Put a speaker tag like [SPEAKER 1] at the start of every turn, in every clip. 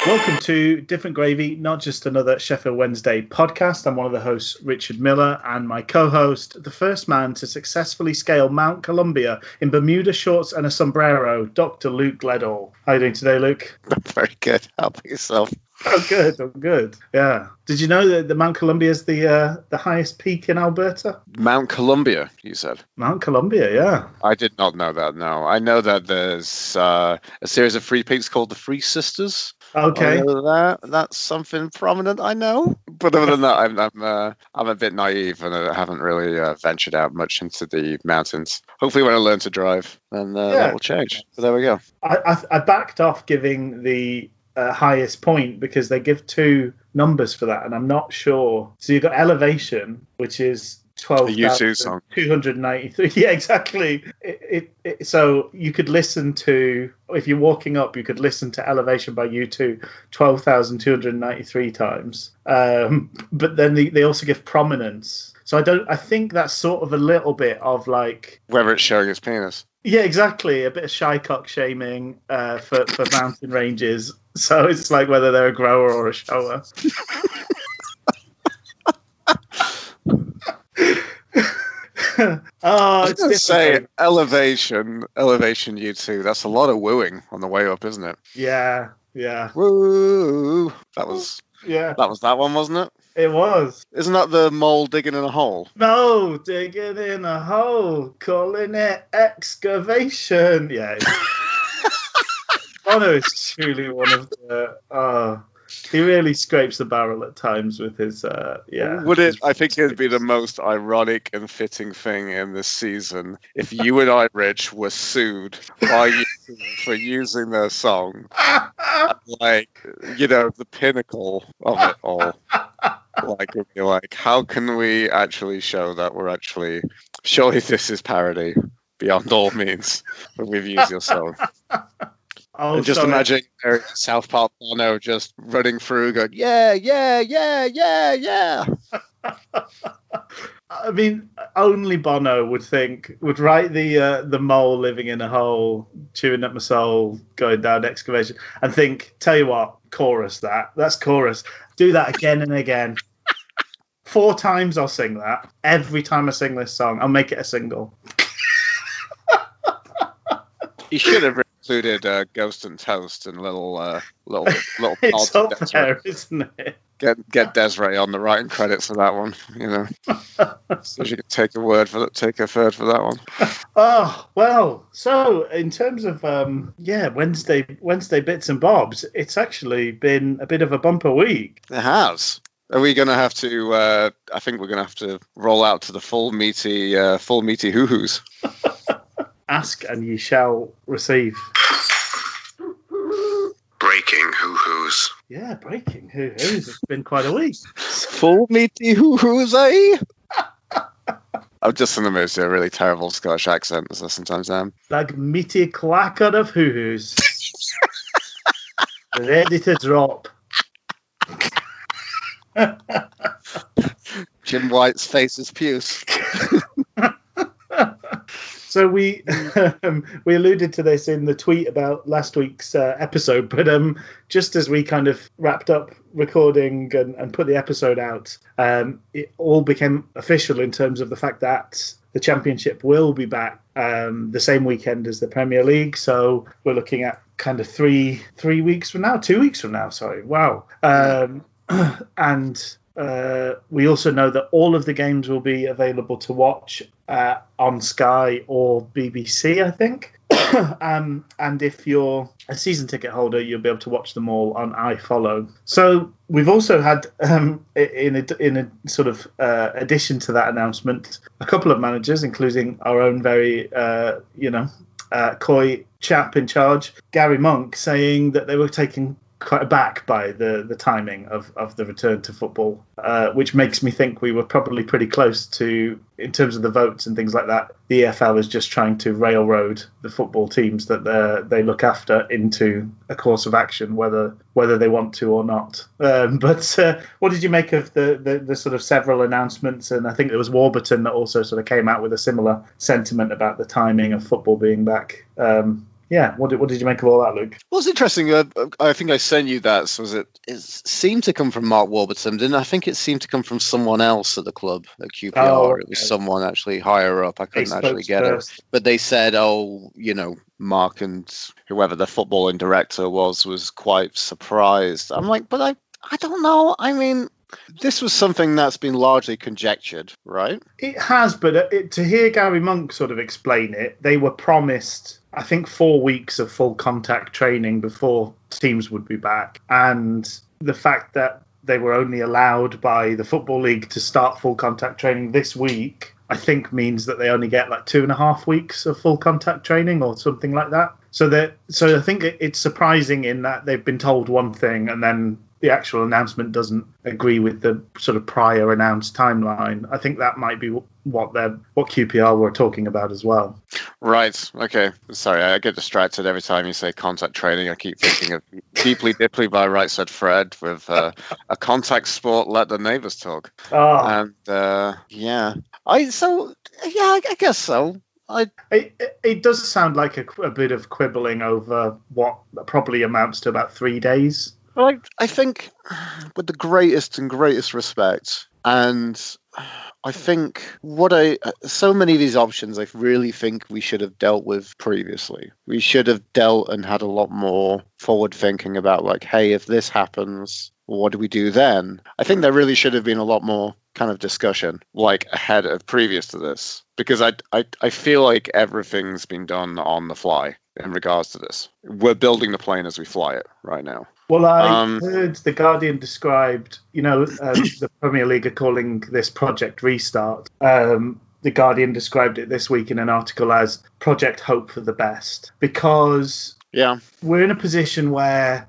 [SPEAKER 1] Welcome to Different Gravy, not just another Sheffield Wednesday podcast. I'm one of the hosts, Richard Miller, and my co-host, the first man to successfully scale Mount Columbia in Bermuda shorts and a sombrero, Dr. Luke Gledall. How are you doing today, Luke?
[SPEAKER 2] I'm very good. How about yourself?
[SPEAKER 1] I'm good. Yeah. Did you know that the Mount Columbia is the highest peak in Alberta?
[SPEAKER 2] Mount Columbia, you said?
[SPEAKER 1] Mount Columbia, yeah.
[SPEAKER 2] I did not know that, no. I know that there's a series of three peaks called the Three Sisters.
[SPEAKER 1] Okay.
[SPEAKER 2] That's something prominent, I know. But other than that, I'm a bit naive and I haven't really ventured out much into the mountains. Hopefully when I learn to drive, then that will change. So there we go.
[SPEAKER 1] I backed off giving the highest point because they give two numbers for that and I'm not sure. So you've got elevation, which is 12,293. Yeah, exactly. So you could listen to, if you're walking up, you could listen to Elevation by U2 12,293 times. But then they also give prominence. So I think that's sort of a little bit of like
[SPEAKER 2] whether it's showing its penis.
[SPEAKER 1] Yeah, exactly. A bit of shycock shaming for mountain ranges. So it's like whether they're a grower or a shower.
[SPEAKER 2] I was going to say elevation U2. That's a lot of wooing on the way up, isn't it?
[SPEAKER 1] Yeah.
[SPEAKER 2] Woo! That was that one, wasn't it?
[SPEAKER 1] It was.
[SPEAKER 2] Isn't that the mole digging in a hole?
[SPEAKER 1] No, digging in a hole, calling it excavation. Yeah. Bono is truly one of the. He really scrapes the barrel at times with his.
[SPEAKER 2] Would it? I think it'd be the most ironic and fitting thing in this season if you and I, Rich, were sued by YouTube for using their song, like the pinnacle of it all. Like, would be like, how can we actually show that we're actually? Surely this is parody beyond all means when we've used your song. And just imagine South Park Bono just running through, going, yeah.
[SPEAKER 1] I mean, only Bono would write the mole living in a hole, chewing up my soul, going down excavation, and think, tell you what, chorus that's chorus. Do that again and again. 4 times I'll sing that. Every time I sing this song, I'll make it a single.
[SPEAKER 2] You should have included Ghost and Toast and little
[SPEAKER 1] It's up there, isn't it?
[SPEAKER 2] Get Desiree on the writing credits for that one, so she can take a third for that one.
[SPEAKER 1] Oh well, so in terms of Wednesday bits and bobs, it's actually been a bit of a bumper week.
[SPEAKER 2] It has. Are we going to have to? I think we're going to have to roll out to the full meaty HooHoos.
[SPEAKER 1] Ask and ye shall receive.
[SPEAKER 2] Breaking HooHoos.
[SPEAKER 1] Yeah, breaking HooHoos. It's been quite a week.
[SPEAKER 2] Full meaty HooHoos, eh? I'm just in the mood to a really terrible Scottish accent, as I sometimes am.
[SPEAKER 1] Like meaty clacker of HooHoos. Ready to drop.
[SPEAKER 2] Jim White's face is puce.
[SPEAKER 1] So we alluded to this in the tweet about last week's episode, but just as we kind of wrapped up recording and put the episode out, it all became official in terms of the fact that the Championship will be back the same weekend as the Premier League. So we're looking at kind of 2 weeks from now. Sorry, wow. And we also know that all of the games will be available to watch on Sky or BBC, I think. And if you're a season ticket holder, you'll be able to watch them all on iFollow. So we've also had, in a sort of addition to that announcement, a couple of managers, including our own very, coy chap in charge, Gary Monk, saying that they were taking quite aback by the timing of the return to football, which makes me think we were probably pretty close to, in terms of the votes and things like that. The EFL is just trying to railroad the football teams that they look after into a course of action, whether they want to or not. But what did you make of the sort of several announcements? And I think it was Warburton that also sort of came out with a similar sentiment about the timing of football being back. Yeah, what did you make of all that, Luke?
[SPEAKER 2] Well, it's interesting. I think I sent you that. So it seemed to come from Mark Warburton, didn't I? think it seemed to come from someone else at the club at QPR. Oh, okay. It was someone actually higher up. I couldn't actually get it. But they said, Mark and whoever the footballing director was quite surprised. I'm like, but I don't know. I mean, this was something that's been largely conjectured, right?
[SPEAKER 1] It has, but to hear Gary Monk sort of explain it, they were promised, I think, 4 weeks of full contact training before teams would be back. And the fact that they were only allowed by the Football League to start full contact training this week, I think means that they only get like 2.5 weeks of full contact training or something like that. So I think it's surprising in that they've been told one thing and then the actual announcement doesn't agree with the sort of prior announced timeline. I think that might be what QPR were talking about as well.
[SPEAKER 2] Right. Okay. Sorry, I get distracted every time you say contact training. I keep thinking of Deeply Dipply by Right Said Fred with a contact sport, let the neighbours talk.
[SPEAKER 1] Oh.
[SPEAKER 2] And I guess so.
[SPEAKER 1] It does sound like a bit of quibbling over what probably amounts to about 3 days.
[SPEAKER 2] Well, I think with the greatest respect, and I think so many of these options I really think we should have dealt with previously. We should have dealt and had a lot more forward thinking about like, hey, if this happens, what do we do then? I think there really should have been a lot more kind of discussion like ahead of previous to this, because I feel like everything's been done on the fly in regards to this. We're building the plane as we fly it right now.
[SPEAKER 1] Well, I heard The Guardian described, the Premier League are calling this Project Restart. The Guardian described it this week in an article as Project Hope for the Best, because we're in a position where,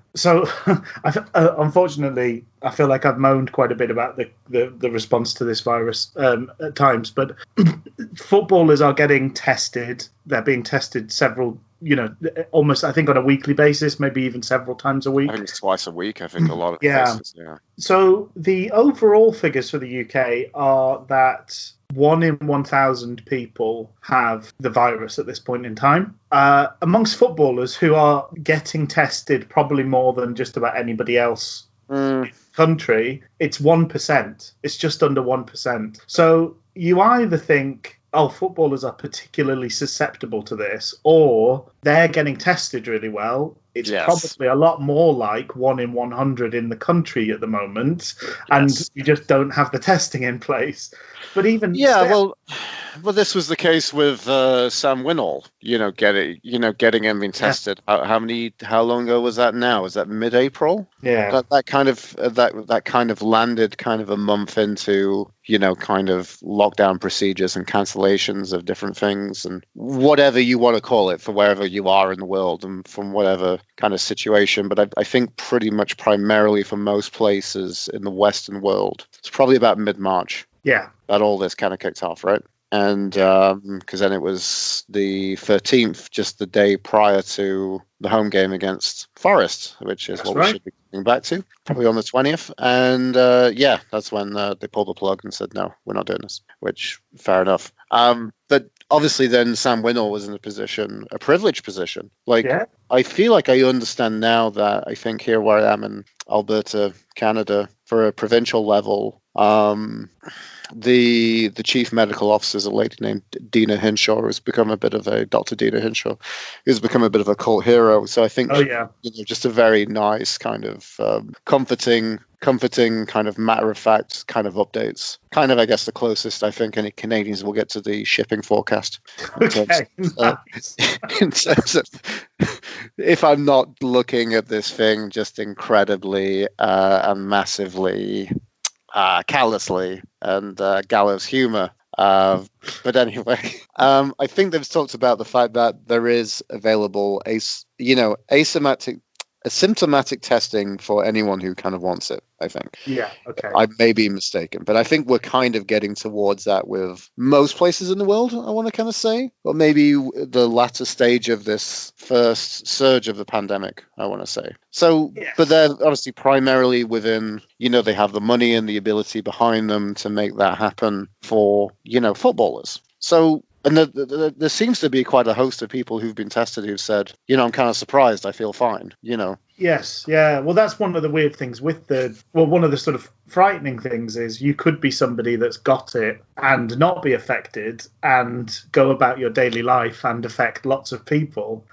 [SPEAKER 1] unfortunately, I feel like I've moaned quite a bit about the response to this virus at times, but footballers are getting tested. They're being tested several, almost, I think, on a weekly basis, maybe even several times a week.
[SPEAKER 2] I think it's twice a week, I think, a lot of cases. Yeah.
[SPEAKER 1] So the overall figures for the UK are that 1 in 1,000 people have the virus at this point in time. Amongst footballers who are getting tested probably more than just about anybody else in the country, it's 1%. It's just under 1%. So you either think, footballers are particularly susceptible to this, or they're getting tested really well. It's probably a lot more like 1 in 100 in the country at the moment, and you just don't have the testing in place. But even
[SPEAKER 2] well, this was the case with Sam Winnall. Getting him being tested. How long ago was that? Now is that mid-April?
[SPEAKER 1] Yeah,
[SPEAKER 2] that kind of landed kind of a month into kind of lockdown procedures and cancellations of different things and whatever you want to call it for wherever you are in the world and from whatever kind of situation. But I think pretty much primarily for most places in the Western world, it's probably about mid-March.
[SPEAKER 1] Yeah,
[SPEAKER 2] that all this kind of kicked off, right? And because then it was the 13th, just the day prior to the home game against Forest, which is we should be going back to, probably on the 20th. And that's when they pulled the plug and said, no, we're not doing this, which fair enough. But obviously then Sam Winnall was in a privileged position. I feel like I understand now that I think here where I am in Alberta, Canada, for a provincial level, the chief medical officer is a lady named Dina Hinshaw, who's become a bit of a Dr. Dina Hinshaw, who's become a bit of a cult hero. So I think, just a very nice kind of comforting kind of matter of fact kind of updates. Kind of, I guess, the closest I think any Canadians will get to the shipping forecast. In terms of, if I'm not looking at this thing just incredibly and massively callously and gallows humor. But anyway, I think they've talked about the fact that there is available asymptomatic symptomatic testing for anyone who kind of wants it, I think.
[SPEAKER 1] Yeah, okay.
[SPEAKER 2] I may be mistaken, but I think we're kind of getting towards that with most places in the world, I want to kind of say. Or maybe the latter stage of this first surge of the pandemic, I want to say. So,
[SPEAKER 1] Yes.
[SPEAKER 2] But they're obviously primarily within, they have the money and the ability behind them to make that happen for, footballers. So, and there seems to be quite a host of people who've been tested who've said, I'm kind of surprised, I feel fine,
[SPEAKER 1] Yes, yeah. Well, that's one of the weird things with one of the sort of frightening things is you could be somebody that's got it and not be affected and go about your daily life and affect lots of people.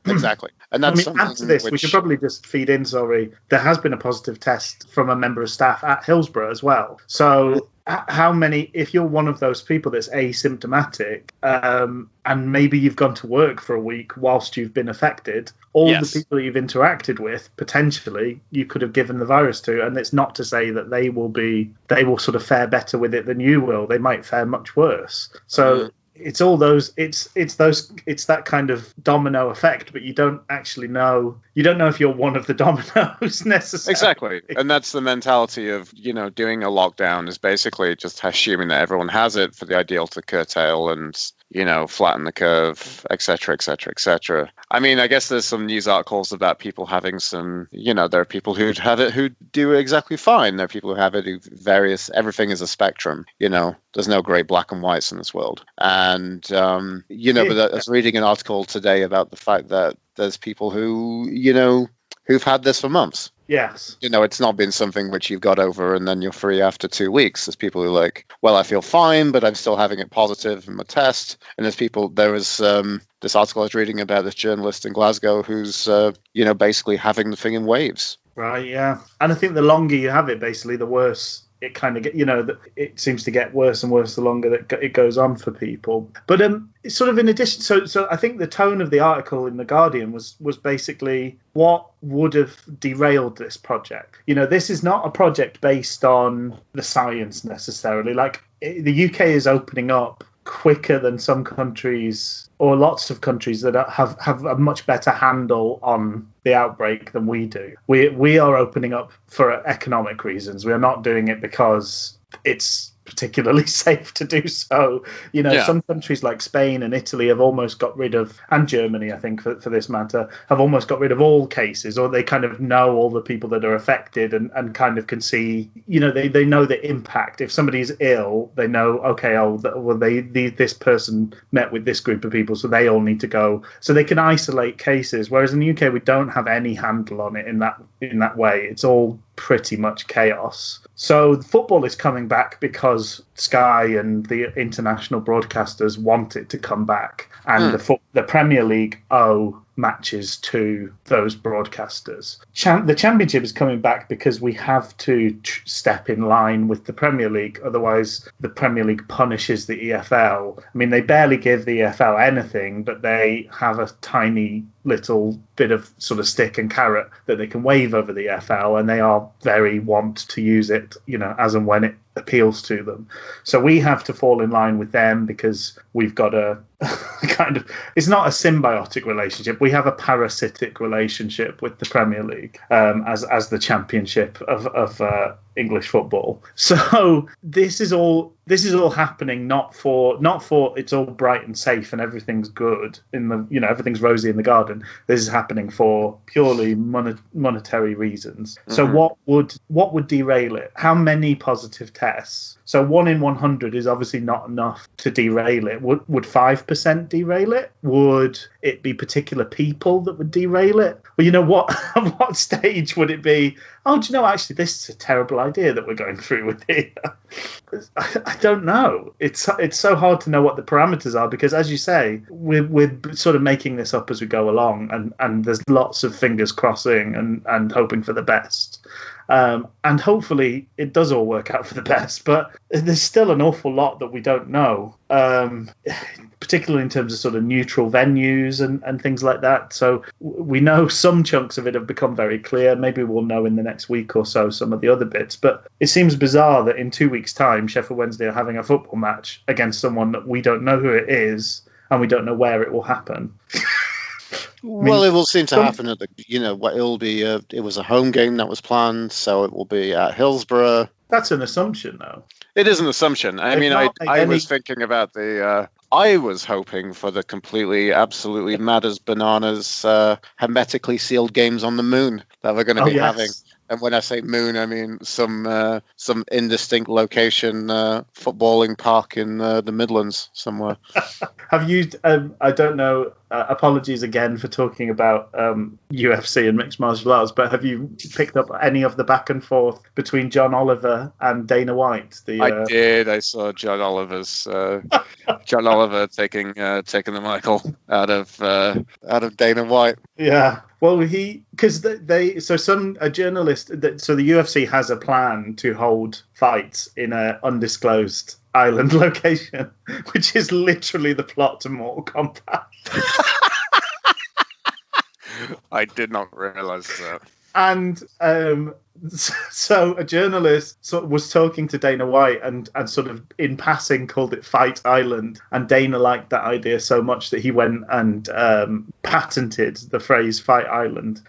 [SPEAKER 2] Exactly. And that's
[SPEAKER 1] after this, we should probably just feed in, there has been a positive test from a member of staff at Hillsborough as well. So how many, if you're one of those people that's asymptomatic, and maybe you've gone to work for a week whilst you've been affected, all the people you've interacted with, potentially, you could have given the virus to, and it's not to say that they will sort of fare better with it than you will. They might fare much worse. So it's all those, it's that kind of domino effect, but you don't actually know. You don't know if you're one of the dominoes necessarily.
[SPEAKER 2] Exactly. And that's the mentality of, doing a lockdown is basically just assuming that everyone has it for the ideal to curtail and, flatten the curve, et cetera, et cetera, et cetera. I mean, I guess there's some news articles about people having some, there are people who have it who do exactly fine. There are people who have it who everything is a spectrum, there's no great black and whites in this world. And, but I was reading an article today about the fact that there's people who, who've had this for months.
[SPEAKER 1] Yes.
[SPEAKER 2] It's not been something which you've got over and then you're free after 2 weeks. There's people who are like, well, I feel fine, but I'm still having it positive in my test. And there was this article I was reading about this journalist in Glasgow who's, basically having the thing in waves.
[SPEAKER 1] Right, yeah. And I think the longer you have it, basically, the worse it kind of it seems to get worse and worse the longer that it goes on for people. But sort of in addition, so I think the tone of the article in The Guardian was basically what would have derailed this project. This is not a project based on the science necessarily. Like, the UK is opening up quicker than some countries, or lots of countries that have a much better handle on the outbreak than we do. We are opening up for economic reasons. We are not doing it because it's particularly safe to do so. Some countries like Spain and Italy have almost got rid of, and Germany, I think, for this matter, have almost got rid of all cases, or they kind of know all the people that are affected and kind of can see, they know the impact. If somebody's ill, they know, okay, this person met with this group of people, so they all need to go. So they can isolate cases, whereas in the UK, we don't have any handle on it in that way. It's all pretty much chaos. So football is coming back because Sky and the international broadcasters want it to come back, and the Premier League owe matches to those broadcasters. The Championship is coming back because we have to step in line with the Premier League, otherwise the Premier League punishes the EFL. I mean, they barely give the EFL anything, but they have a tiny little bit of sort of stick and carrot that they can wave over the EFL, and they are very want to use it, as and when it appeals to them. So we have to fall in line with them because we've got a kind of, it's not a symbiotic relationship. We have a parasitic relationship with the Premier League as the Championship of English football. So this is all happening not for it's all bright and safe and everything's good in the everything's rosy in the garden. This is happening for purely monetary reasons. So what would derail it? How many positive tests? So 1 in 100 is obviously not enough to derail it. Would 5% derail it? Would it be particular people that would derail it? Well, what at what stage would it be? Oh, do you know, actually, this is a terrible idea that we're going through with here. I don't know. It's so hard to know what the parameters are because, as you say, we're sort of making this up as we go along, and there's lots of fingers crossing and hoping for the best. And hopefully it does all work out for the best, but there's still an awful lot that we don't know, particularly in terms of sort of neutral venues and things like that. So we know some chunks of it have become very clear. Maybe we'll know in the next week or so some of the other bits, but it seems bizarre that in 2 weeks' time, Sheffield Wednesday are having a football match against someone that we don't know who it is and we don't know where it will happen.
[SPEAKER 3] Well, it will seem to happen at the, it'll be, it was a home game that was planned, so it will be at Hillsborough.
[SPEAKER 1] That's an assumption, though.
[SPEAKER 2] It is an assumption. I mean, I was thinking about I was hoping for the completely, absolutely mad as bananas, hermetically sealed games on the moon that we're going to be having. And when I say moon, I mean some indistinct location, footballing park in the Midlands somewhere.
[SPEAKER 1] Have you? I don't know. Apologies again for talking about UFC and mixed martial arts, but have you picked up any of the back and forth between John Oliver and Dana White?
[SPEAKER 2] I did. I saw John Oliver taking the Michael out of Dana White.
[SPEAKER 1] Yeah. Well, because a journalist, so the UFC has a plan to hold fights in an undisclosed island location, which is literally the plot to Mortal Kombat.
[SPEAKER 2] I did not realize that.
[SPEAKER 1] And so a journalist was talking to Dana White and sort of in passing called it Fight Island. And Dana liked that idea so much that he went and patented the phrase Fight Island.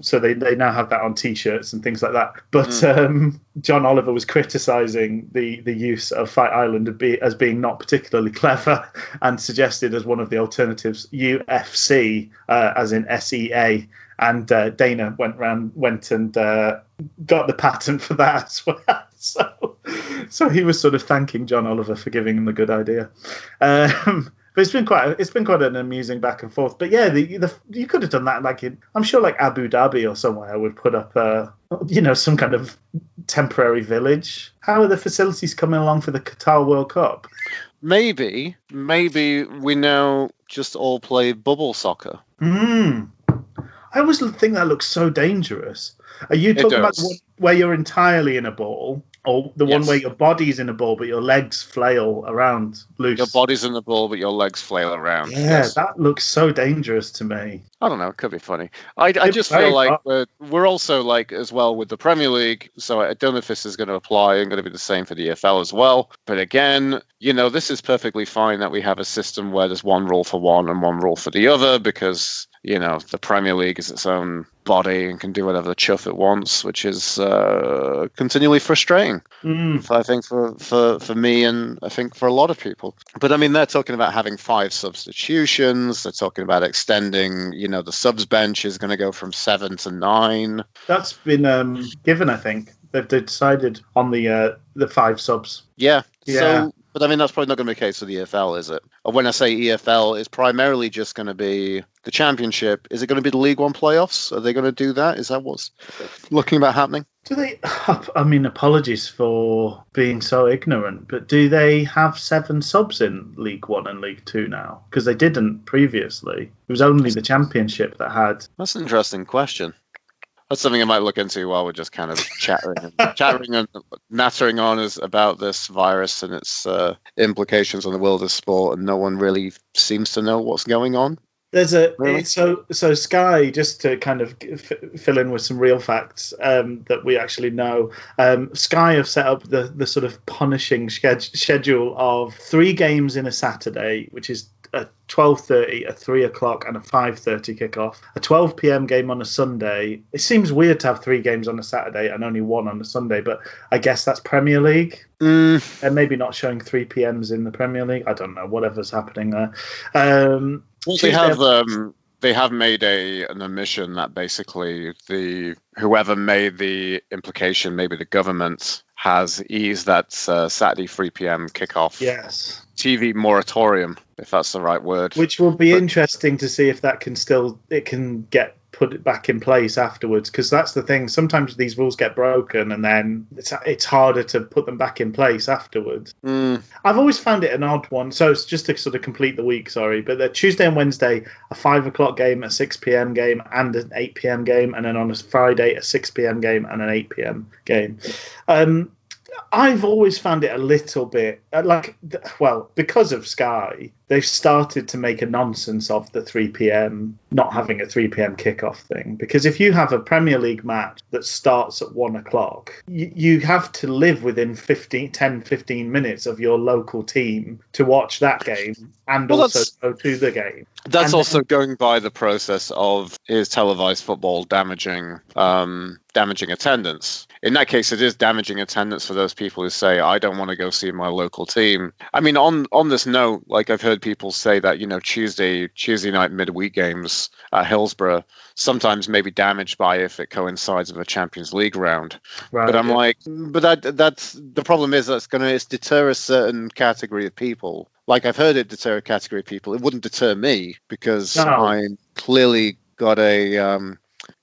[SPEAKER 1] So they now have that on T-shirts and things like that. But John Oliver was criticising the use of Fight Island as being not particularly clever and suggested as one of the alternatives UFC, as in SEA. And Dana went and got the patent for that as well. So he was sort of thanking John Oliver for giving him the good idea. But it's been quite an amusing back and forth. But yeah, you could have done that I'm sure like Abu Dhabi or somewhere would put up some kind of temporary village. How are the facilities coming along for the Qatar World Cup?
[SPEAKER 3] Maybe we now just all play bubble soccer.
[SPEAKER 1] I always think that looks so dangerous. Are you talking about the one where you're entirely in a ball, or the one where your body's in a ball but your legs flail around loose?
[SPEAKER 2] Your body's in the ball but your legs flail around.
[SPEAKER 1] Yeah, yes. That looks so dangerous to me.
[SPEAKER 2] I don't know. It could be funny. I just feel like we're also like as well with the Premier League. So I don't know if this is going to apply and going to be the same for the EFL as well. But again, this is perfectly fine that we have a system where there's one rule for one and one rule for the other because the Premier League is its own body and can do whatever the chuff it wants, which is continually frustrating. I think for me and I think for a lot of people. But I mean, they're talking about having 5 substitutions. They're talking about extending, the subs bench is going to go from 7 to 9.
[SPEAKER 1] That's been given, I think. They've decided on the 5 subs.
[SPEAKER 3] Yeah. So, but I mean, that's probably not going to be the case for the EFL, is it? Or when I say EFL, it's primarily just going to be the Championship. Is it going to be the League One playoffs? Are they going to do that? Is that what's looking about happening?
[SPEAKER 1] Do they? I mean, apologies for being so ignorant, but do they have 7 subs in League One and League Two now? Because they didn't previously. It was only the Championship that had.
[SPEAKER 3] That's an interesting question. That's something I might look into while we're just kind of chattering and nattering on about this virus and its implications on the world of sport, and no one really seems to know what's going on.
[SPEAKER 1] So Sky, just to kind of fill in with some real facts that we actually know, Sky have set up the sort of punishing schedule of 3 games in a Saturday, which is a 12:30, a 3 o'clock, and a 5:30 kickoff. A 12 p.m. game on a Sunday. It seems weird to have 3 games on a Saturday and only 1 on a Sunday, but I guess that's Premier League. And maybe not showing 3 p.m.s in the Premier League. I don't know. Whatever's happening there.
[SPEAKER 2] They have made an admission that basically whoever made the implication, maybe the government, has eased that Saturday 3 p.m. kickoff.
[SPEAKER 1] Yes.
[SPEAKER 2] TV moratorium, if that's the right word.
[SPEAKER 1] Which will be interesting to see if that can get put back in place afterwards, because that's the thing. Sometimes these rules get broken and then it's harder to put them back in place afterwards. I've always found it an odd one. So it's just to sort of complete the week, but the Tuesday and Wednesday, a 5 o'clock game, a 6 p.m. game and an 8 p.m. game, and then on a Friday a 6 p.m. game and an 8 p.m. game. I've always found it a little bit because of Sky, they've started to make a nonsense of the 3 p.m. not having a 3 p.m. kickoff thing. Because if you have a Premier League match that starts at 1 o'clock, you have to live within 10-15 minutes of your local team to watch that game and also go to the game.
[SPEAKER 3] That's also going by the process of, is televised football damaging attendance? In that case, it is damaging attendance for those people who say, I don't want to go see my local team. I mean, on this note, like I've heard people say that, Tuesday night midweek games at Hillsborough sometimes may be damaged by if it coincides with a Champions League round. Right, but I'm like, that's the problem is that's going to deter a certain category of people. Like I've heard it deter a category of people. It wouldn't deter me because I'm clearly got a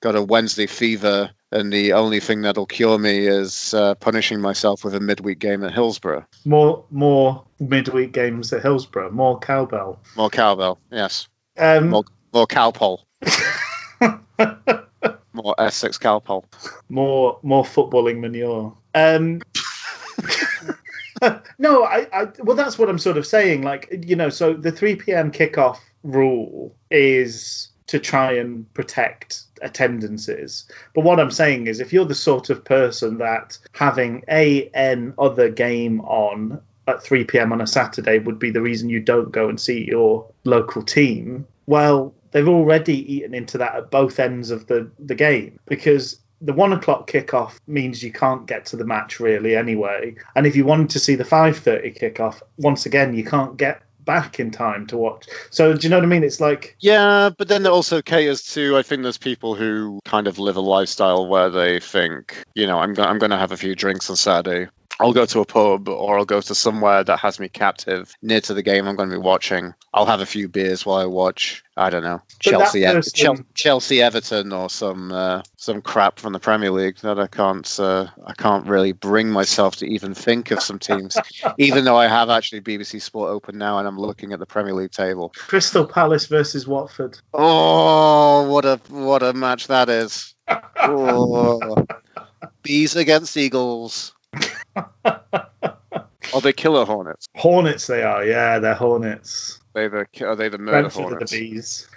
[SPEAKER 3] Wednesday fever, and the only thing that'll cure me is punishing myself with a midweek game at Hillsborough.
[SPEAKER 1] More midweek games at Hillsborough. More cowbell.
[SPEAKER 3] More cowbell, yes. More Calpol. More S6 Calpol.
[SPEAKER 1] More footballing manure. No, well, that's what I'm sort of saying. Like, so the 3 p.m. kickoff rule is to try and protect attendances. But what I'm saying is, if you're the sort of person that having an other game on at 3 p.m. on a Saturday would be the reason you don't go and see your local team, well, they've already eaten into that at both ends of the game, because the 1 o'clock kickoff means you can't get to the match really anyway. And if you wanted to see the 5:30 kickoff, once again, you can't get back in time to watch. So do you know what I mean? It's like...
[SPEAKER 3] Yeah, but then it also caters to, I think there's people who kind of live a lifestyle where they think, I'm going to have a few drinks on Saturday. I'll go to a pub, or I'll go to somewhere that has me captive near to the game I'm going to be watching. I'll have a few beers while I watch, I don't know, Chelsea Everton, or some crap from the Premier League that I can't really bring myself to even think of some teams, even though I have actually BBC Sport open now and I'm looking at the Premier League table.
[SPEAKER 1] Crystal Palace versus Watford.
[SPEAKER 3] Oh, what a match that is! Oh. Bees against Eagles. Are they killer hornets?
[SPEAKER 1] Hornets, they are. Yeah, they're hornets.
[SPEAKER 3] Are they the murder
[SPEAKER 1] Brentford
[SPEAKER 3] hornets?
[SPEAKER 1] Are the bees.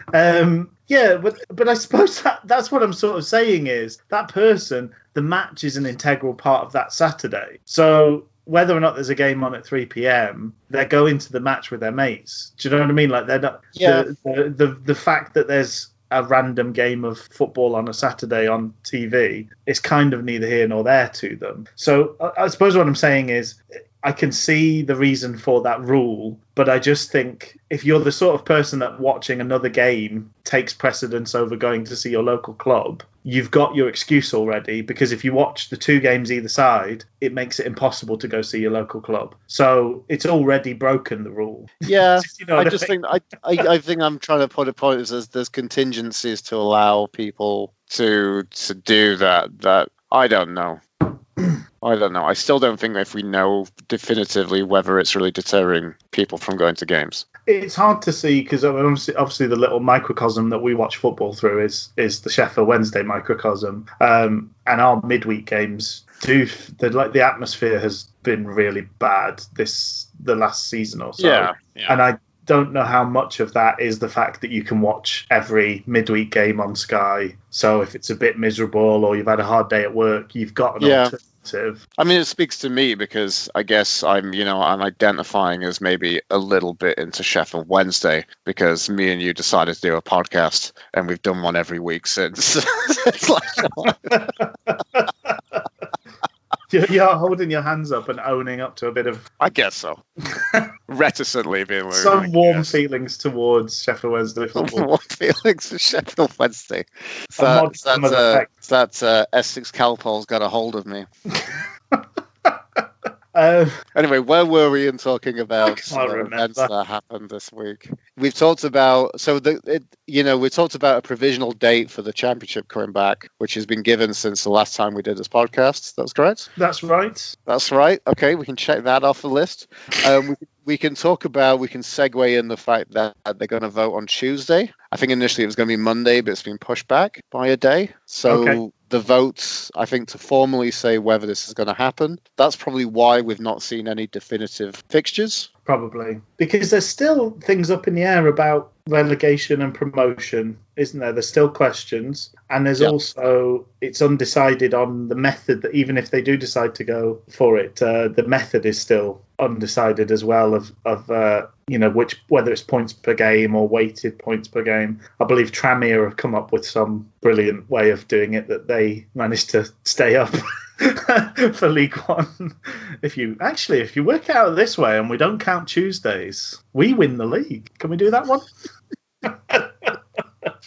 [SPEAKER 1] Yeah, but I suppose that's what I'm sort of saying is that person, the match is an integral part of that Saturday. So whether or not there's a game on at 3 p.m, they're going to the match with their mates. Do you know what I mean? Like they're not. Yeah. The fact that there's a random game of football on a Saturday on TV is kind of neither here nor there to them. So I suppose what I'm saying is I can see the reason for that rule, but I just think if you're the sort of person that watching another game takes precedence over going to see your local club, you've got your excuse already, because if you watch the two games either side, it makes it impossible to go see your local club. So it's already broken the rule.
[SPEAKER 3] Yeah, I think I'm trying to put a point is there's contingencies to allow people to do that I don't know. I still don't think if we know definitively whether it's really deterring people from going to games.
[SPEAKER 1] It's hard to see because obviously the little microcosm that we watch football through is the Sheffield Wednesday microcosm, and our midweek games the atmosphere has been really bad the last season or so.
[SPEAKER 3] Yeah.
[SPEAKER 1] And I don't know how much of that is the fact that you can watch every midweek game on Sky. So if it's a bit miserable or you've had a hard day at work, you've got an alternative.
[SPEAKER 3] I mean, it speaks to me because I guess I'm identifying as maybe a little bit into Sheffield Wednesday because me and you decided to do a podcast and we've done one every week since. It's like...
[SPEAKER 1] You're holding your hands up and owning up to a bit of...
[SPEAKER 3] I guess so. Reticently being...
[SPEAKER 1] Some warm feelings towards Sheffield Wednesday football.
[SPEAKER 3] Warm feelings for Sheffield Wednesday. That S6 Calpol's got a hold of me. Anyway, where were we in talking about events that happened this week? We've talked about we talked about a provisional date for the championship coming back, which has been given since the last time we did this podcast. That's correct.
[SPEAKER 1] That's right.
[SPEAKER 3] That's right. Okay, we can check that off the list. we can segue in the fact that they're going to vote on Tuesday. I think initially it was going to be Monday, but it's been pushed back by a day. So the votes, I think, to formally say whether this is going to happen, that's probably why we've not seen any definitive fixtures.
[SPEAKER 1] Probably. Because there's still things up in the air about relegation and promotion, isn't there? There's still questions. And there's also, it's undecided on the method that even if they do decide to go for it, the method is still undecided as well of whether it's points per game or weighted points per game. I believe Tranmere have come up with some brilliant way of doing it that they managed to stay up for League One. If you work it out this way and we don't count Tuesdays, we win the league. Can we do that one?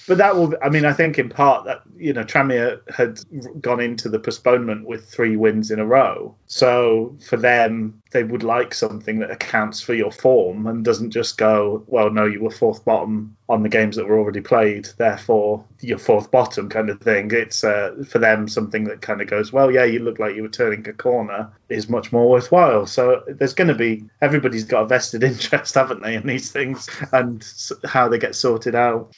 [SPEAKER 1] But that will, I think in part that, Tranmere had gone into the postponement with 3 wins in a row. So for them, they would like something that accounts for your form and doesn't just go, well, no, you were 4th bottom on the games that were already played, therefore you're 4th bottom kind of thing. It's for them something that kind of goes, well, yeah, you look like you were turning a corner is much more worthwhile. So there's going to be, everybody's got a vested interest, haven't they, in these things and how they get sorted out.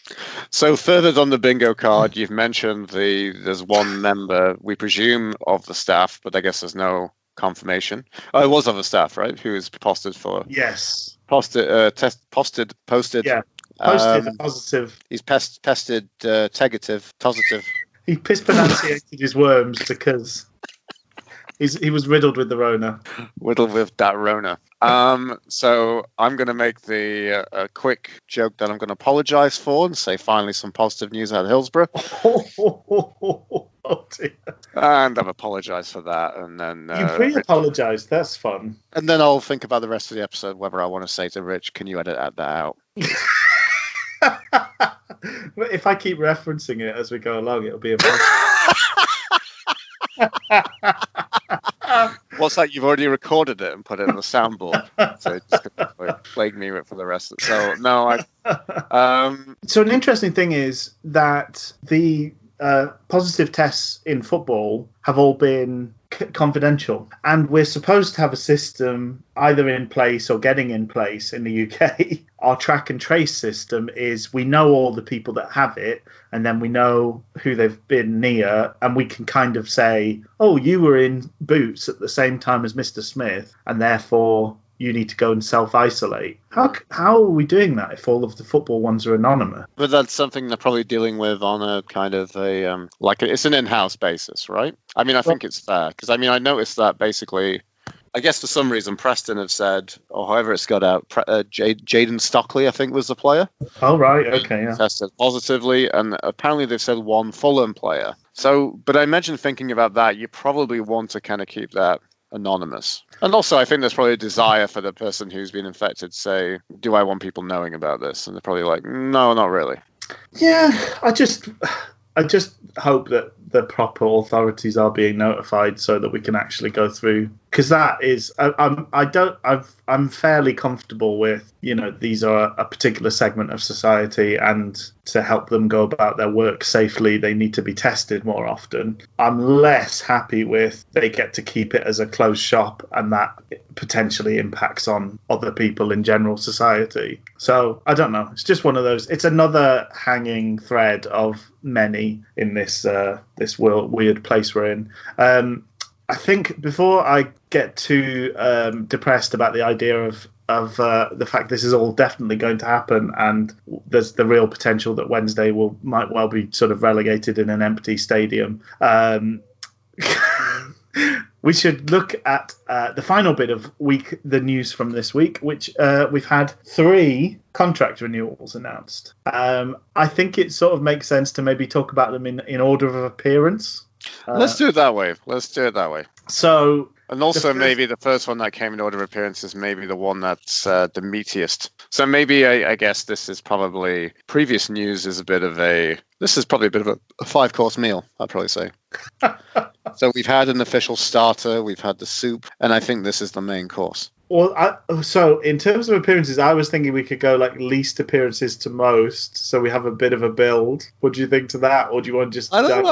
[SPEAKER 3] So further on the bingo card, you've mentioned there's one member, we presume, of the staff, but I guess there's no confirmation. Oh, it was of the staff, right? Who is posted for?
[SPEAKER 1] Yes.
[SPEAKER 3] Posted.
[SPEAKER 1] Yeah. Posted positive.
[SPEAKER 3] He's pested negative, positive.
[SPEAKER 1] He mispronunciated his worms because he was riddled with the Rona.
[SPEAKER 3] Riddled with that Rona. So I'm going to make the quick joke that I'm going to apologise for and say finally some positive news out of Hillsborough.
[SPEAKER 1] Oh dear.
[SPEAKER 3] And I've apologised for that. And then
[SPEAKER 1] you pre-apologised. That's fun.
[SPEAKER 3] And then I'll think about the rest of the episode whether I want to say to Rich, can you edit that out?
[SPEAKER 1] If I keep referencing it as we go along, it'll be a
[SPEAKER 3] What's that? You've already recorded it and put it on the soundboard, so it's just going to plague me for the rest of it. So no,
[SPEAKER 1] So an interesting thing is that the positive tests in football have all been confidential, and we're supposed to have a system either in place or getting in place in the UK. Our track and trace system is we know all the people that have it, and then we know who they've been near, and we can kind of say, oh, you were in Boots at the same time as Mr. Smith, and therefore you need to go and self-isolate. How are we doing that if all of the football ones are anonymous?
[SPEAKER 3] But that's something they're probably dealing with on a kind of a, it's an in-house basis, right? I think it's fair, because I noticed that basically, I guess for some reason Preston have said, or however it's got out, Jayden Stockley, I think, was the player.
[SPEAKER 1] Oh, right, okay, yeah.
[SPEAKER 3] Tested positively, and apparently they've said one Fulham player. So, but I imagine thinking about that, you probably want to kind of keep that anonymous. And also, I think there's probably a desire for the person who's been infected to say, do I want people knowing about this? And they're probably like, no, not really.
[SPEAKER 1] Yeah, I just hope that the proper authorities are being notified so that we can actually go through, because that is, I'm fairly comfortable with, these are a particular segment of society, and to help them go about their work safely, they need to be tested more often. I'm less happy with they get to keep it as a closed shop, and that potentially impacts on other people in general society. So I don't know. It's just one of those. It's another hanging thread of many in this weird place we're in. I think before I get too depressed about the idea of the fact this is all definitely going to happen, and there's the real potential that Wednesday might well be sort of relegated in an empty stadium, we should look at the final bit of the news from this week, which we've had 3 contract renewals announced. I think it sort of makes sense to maybe talk about them in order of appearance.
[SPEAKER 3] Let's do it that way.
[SPEAKER 1] So,
[SPEAKER 3] and also maybe the first one that came in order of appearance is maybe the one that's the meatiest. So maybe I guess this is probably, previous news is this is probably a bit of a 5-course meal, I'd probably say. So we've had an official starter, we've had the soup, and I think this is the main course.
[SPEAKER 1] Well, so in terms of appearances, I was thinking we could go like least appearances to most, so we have a bit of a build. What do you think to that, or do you want to just?
[SPEAKER 3] I don't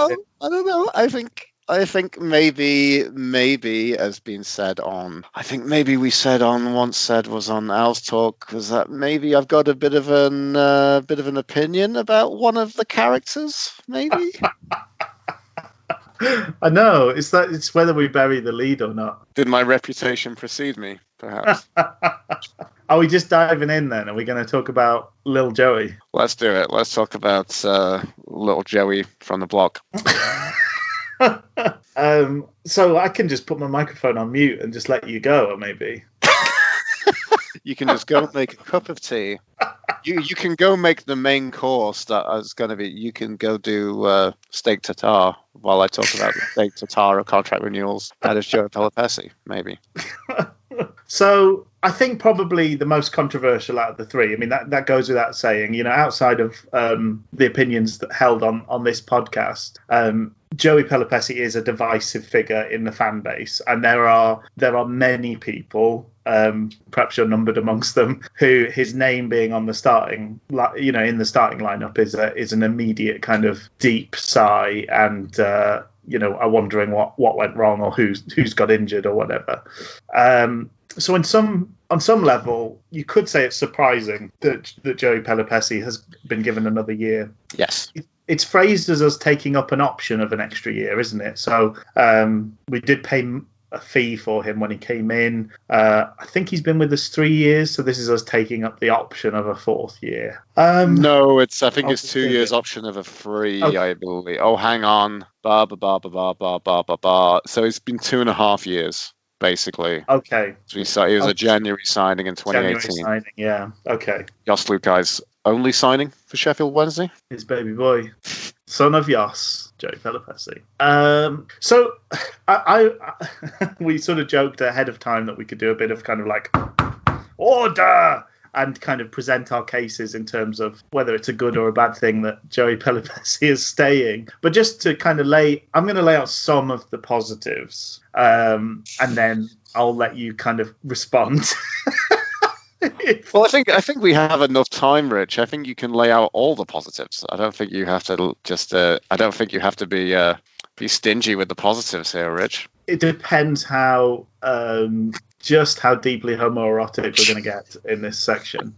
[SPEAKER 3] know. I think I think maybe as been said on, I think maybe we said on once said was on Al's Talk, was that maybe I've got a bit of an opinion about one of the characters, maybe.
[SPEAKER 1] I know it's whether we bury the lead or not.
[SPEAKER 2] Did my reputation precede me? Perhaps.
[SPEAKER 1] Are we just diving in then? Are we going to talk about Lil Joey?
[SPEAKER 2] Let's do it. Let's talk about Little Joey from the block.
[SPEAKER 1] So I can just put my microphone on mute and just let you go, or maybe.
[SPEAKER 3] You can just go make a cup of tea. You can go make the main course that is going to be. You can go do steak tartare while I talk about the steak tartare of contract renewals. That is Joey Pelupessy, maybe.
[SPEAKER 1] So I think probably the most controversial out of the three. I mean, that goes without saying. You know, outside of the opinions that held on this podcast, Joey Pelupessy is a divisive figure in the fan base, and there are many people. Perhaps you're numbered amongst them, who his name being on the starting, in the starting lineup is an immediate kind of deep sigh, and are wondering what went wrong or who's got injured or whatever. So on some level, you could say it's surprising that Joey Pelupessy has been given another year.
[SPEAKER 3] Yes.
[SPEAKER 1] It's phrased as us taking up an option of an extra year, isn't it? So we did pay a fee for him when he came in. I think he's been with us 3 years, so this is us taking up the option of a fourth year.
[SPEAKER 3] No, I think it's 2 years option of a free, okay. I believe. Oh, hang on. So it's been 2.5 years, basically.
[SPEAKER 1] Okay.
[SPEAKER 3] So he was a January signing in 2018. January
[SPEAKER 1] signing, yeah. Okay.
[SPEAKER 3] Jos Lukai's only signing for Sheffield Wednesday.
[SPEAKER 1] His baby boy. Son of Jos, Joey Pelupessy. So I we sort of joked ahead of time that we could do a bit of kind of like order and kind of present our cases in terms of whether it's a good or a bad thing that Joey Pelupessy is staying. But just to kind of I'm going to lay out some of the positives, and then I'll let you kind of respond.
[SPEAKER 3] Well, I think we have enough time, Rich. I think you can lay out all the positives. I don't think you have to I don't think you have to be stingy with the positives here, Rich.
[SPEAKER 1] It depends how deeply homoerotic we're going to get in this section.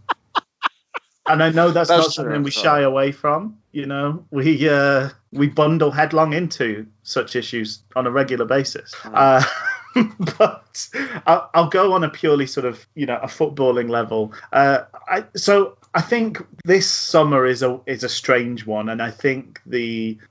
[SPEAKER 1] And I know that's not something we shy away from. You know, we bundle headlong into such issues on a regular basis. But I'll go on a purely sort of, a footballing level. So I think this summer is a strange one, and I think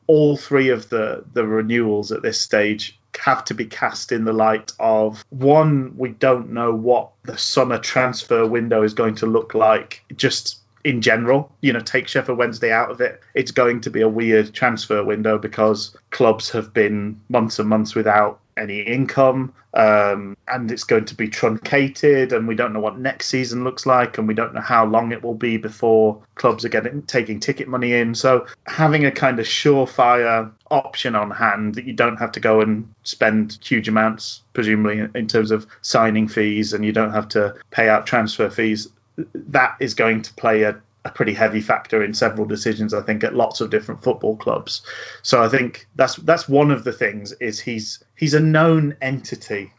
[SPEAKER 1] all three of the renewals at this stage have to be cast in the light of, one, we don't know what the summer transfer window is going to look like, just in general. Take Sheffield Wednesday out of it, it's going to be a weird transfer window because clubs have been months and months without any income, and it's going to be truncated, and we don't know what next season looks like, and we don't know how long it will be before clubs are taking ticket money in. So having a kind of surefire option on hand that you don't have to go and spend huge amounts, presumably in terms of signing fees, and you don't have to pay out transfer fees, that is going to play a pretty heavy factor in several decisions, I think, at lots of different football clubs. So I think that's one of the things, is he's a known entity.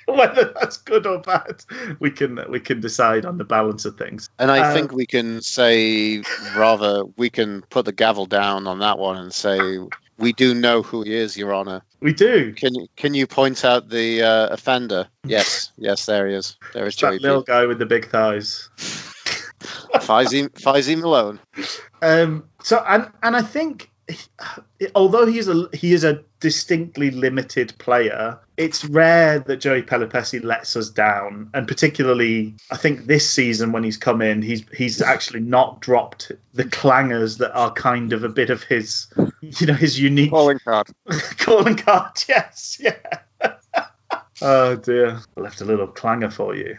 [SPEAKER 1] Whether that's good or bad, we can decide on the balance of things.
[SPEAKER 3] And I think we can say, we can put the gavel down on that one and say, we do know who he is, Your Honour.
[SPEAKER 1] We do.
[SPEAKER 3] Can you point out the offender? Yes, there he is. There is Joey.
[SPEAKER 1] That little guy with the big thighs.
[SPEAKER 3] Faisy Malone.
[SPEAKER 1] So I think, although he is a distinctly limited player, it's rare that Joey Pelupessy lets us down, and particularly I think this season when he's come in, he's actually not dropped the clangers that are kind of a bit of his unique
[SPEAKER 2] calling card.
[SPEAKER 1] Calling card, yes, yeah. Oh dear, I left a little clanger for you.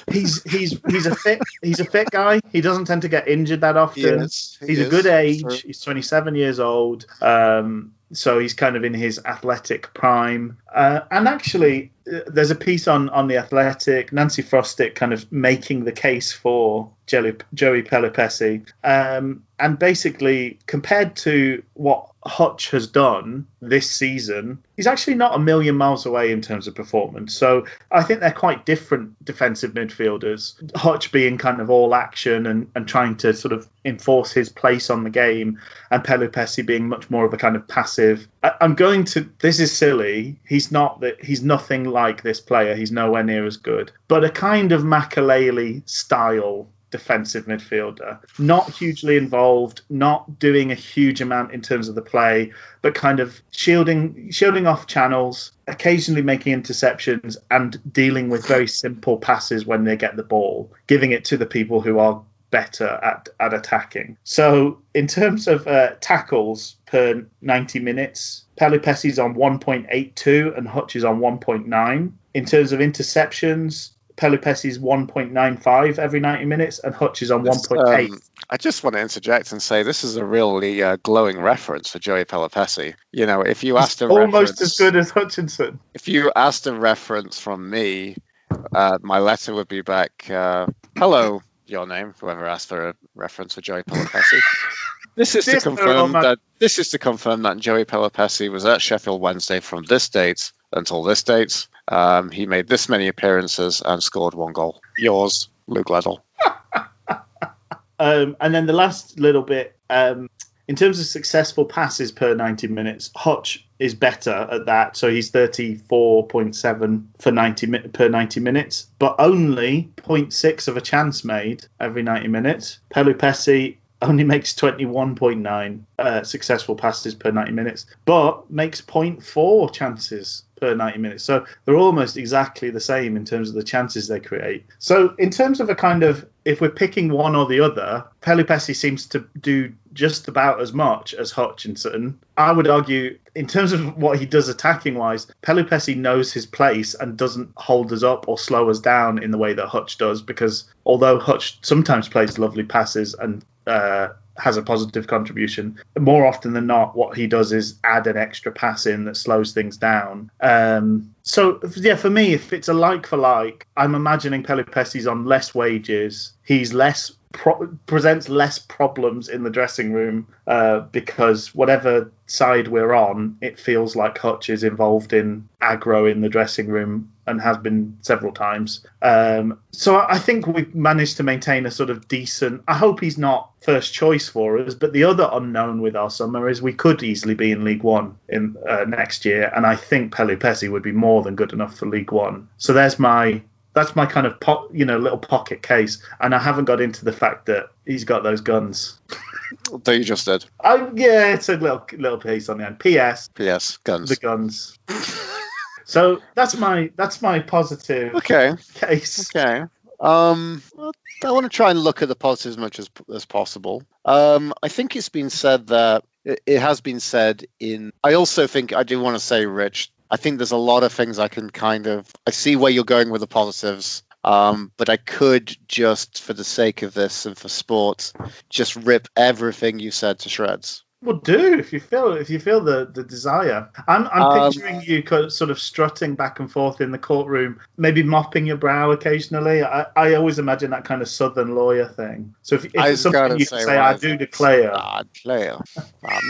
[SPEAKER 1] He's a fit guy. He doesn't tend to get injured that often. He's a good age. He's 27 years old. So he's kind of in his athletic prime. And actually, there's a piece on The Athletic, Nancy Frostick kind of making the case for Joey Pelupessy. And basically, compared to what Hutch has done this season, he's actually not a million miles away in terms of performance. So I think they're quite different defensive midfielders. Hutch being kind of all action and trying to sort of enforce his place on the game, and Pelupessy being much more of a kind of passive. This is silly. He's nothing like this player. He's nowhere near as good. But a kind of Makelele style defensive midfielder, not hugely involved, not doing a huge amount in terms of the play, but kind of shielding off channels, occasionally making interceptions and dealing with very simple passes when they get the ball, giving it to the people who are better at attacking. So in terms of tackles per 90 minutes, Pelupessy's on 1.82 and Hutch is on 1.9. In terms of interceptions, Pelupessy's 1.95 every 90 minutes and Hutch is on 1.8.
[SPEAKER 3] I just want to interject and say this is a really glowing reference for Joey Pelupessy. You know, if you asked
[SPEAKER 1] almost as good as Hutchinson.
[SPEAKER 3] If you asked a reference from me, my letter would be back, hello, your name, whoever asked for a reference for Joey Pelupessy. This is to confirm that Joey Pelupessy was at Sheffield Wednesday from this date until this date. He made this many appearances and scored 1 goal. Yours, Luke Leddell.
[SPEAKER 1] And then the last little bit, in terms of successful passes per 90 minutes, Hutch is better at that. So he's 34.7 per 90 minutes, but only 0.6 of a chance made every 90 minutes. Pelupessy only makes 21.9 successful passes per 90 minutes, but makes 0.4 chances per 90 minutes. So they're almost exactly the same in terms of the chances they create. So in terms of a kind of, if we're picking one or the other, Pelupessy seems to do just about as much as Hutchinson. I would argue, in terms of what he does attacking-wise, Pelupessy knows his place and doesn't hold us up or slow us down in the way that Hutch does, because although Hutch sometimes plays lovely passes and has a positive contribution, more often than not, what he does is add an extra pass in that slows things down. So, yeah, for me, if it's a like for like, I'm imagining Pelupessy's on less wages. He's presents less problems in the dressing room because whatever side we're on, it feels like Hutch is involved in aggro in the dressing room and has been several times. So I think we've managed to maintain a sort of decent... I hope he's not first choice for us, but the other unknown with our summer is we could easily be in League One in next year, and I think Pelupessy would be more than good enough for League One. So that's my kind of little pocket case, and I haven't got into the fact that he's got those guns.
[SPEAKER 3] That you just did.
[SPEAKER 1] Yeah, it's a little piece on the end. P.S.
[SPEAKER 3] Guns.
[SPEAKER 1] The guns. So that's my positive case. Okay.
[SPEAKER 3] I want to try and look at the positives as much as possible. I think it's been said that it has been said in. I also think I do want to say, Rich, I think there's a lot of things I see where you're going with the positives, but I could just, for the sake of this and for sport, just rip everything you said to shreds.
[SPEAKER 1] Well, do if you feel the desire. I'm picturing you sort of strutting back and forth in the courtroom, maybe mopping your brow occasionally. I always imagine that kind of Southern lawyer thing. So if it's something you can say, I do declare.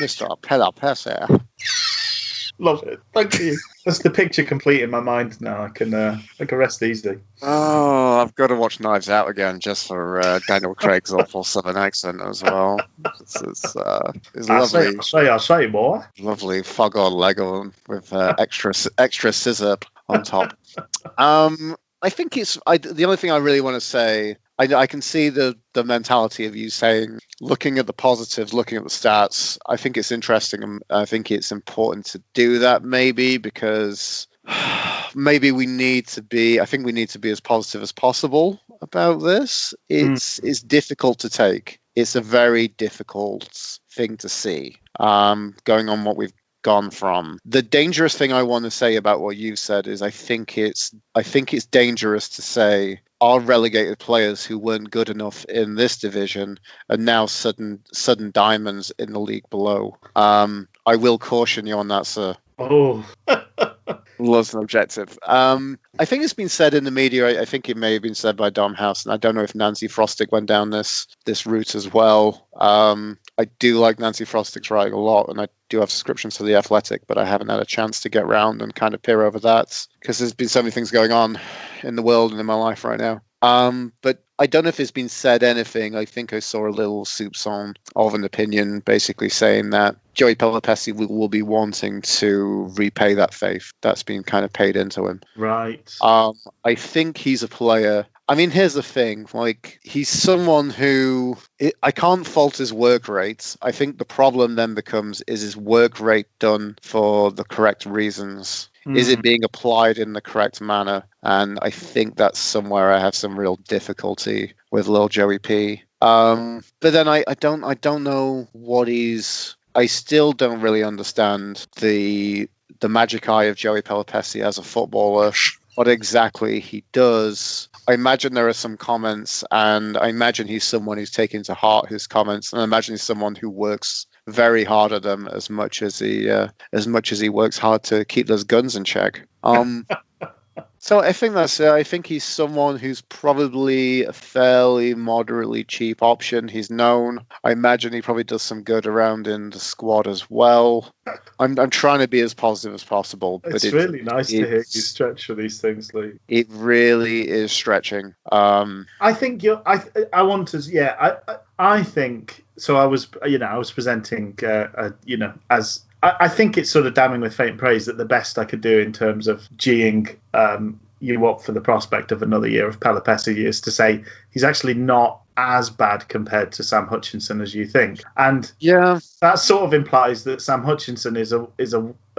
[SPEAKER 3] Mr. Pelupessy.
[SPEAKER 1] Love it. Thank you. That's the picture complete in my mind now. I can rest easy.
[SPEAKER 3] Oh, I've got to watch Knives Out again just for Daniel Craig's awful Southern accent as well. It's lovely.
[SPEAKER 1] I'll say more.
[SPEAKER 3] Lovely fog on Lego with extra scissor on top. I think it's the only thing I really want to say. I can see the mentality of you saying, looking at the positives, looking at the stats. I think it's interesting, and I think it's important to do that maybe because maybe we need to be as positive as possible about this. It's difficult to take. It's a very difficult thing to see going on what we've gone from. The dangerous thing I want to say about what you've said is I think it's dangerous to say our relegated players who weren't good enough in this division are now sudden diamonds in the league below. I will caution you on that, sir.
[SPEAKER 1] Oh.
[SPEAKER 3] Loves an objective. I think it's been said in the media. I think it may have been said by Dom House, and I don't know if Nancy Frostick went down this route as well. I do like Nancy Frostick's writing a lot, and I do have subscriptions to The Athletic, but I haven't had a chance to get round and kind of peer over that because there's been so many things going on in the world and in my life right now. But I don't know if it's been said anything. I think I saw a little soupçon of an opinion basically saying that Joey Pelupessy will be wanting to repay that faith that's been kind of paid into him.
[SPEAKER 1] Right.
[SPEAKER 3] I think he's a player. I mean, here's the thing. Like, he's someone who I can't fault his work rate. I think the problem then becomes, is his work rate done for the correct reasons? Is it being applied in the correct manner? And I think that's somewhere I have some real difficulty with Lil Joey P. But then I don't know what he's. I still don't really understand the magic eye of Joey Pelupessy as a footballer. What exactly he does. I imagine there are some comments, and I imagine he's someone who's taken to heart his comments, and I imagine he's someone who works very hard at them as much as he works hard to keep those guns in check. So I think that's it. I think he's someone who's probably a fairly moderately cheap option. He's known. I imagine he probably does some good around in the squad as well. I'm trying to be as positive as possible. But
[SPEAKER 1] it's really nice to hear you stretch for these things, Lee.
[SPEAKER 3] It really is stretching.
[SPEAKER 1] I think I want to. Yeah, I think so. I was presenting. As I think it's sort of damning with faint praise that the best I could do in terms of geeing you up for the prospect of another year of Pelupessy is to say he's actually not as bad compared to Sam Hutchinson as you think, and
[SPEAKER 3] yeah,
[SPEAKER 1] that sort of implies that Sam Hutchinson is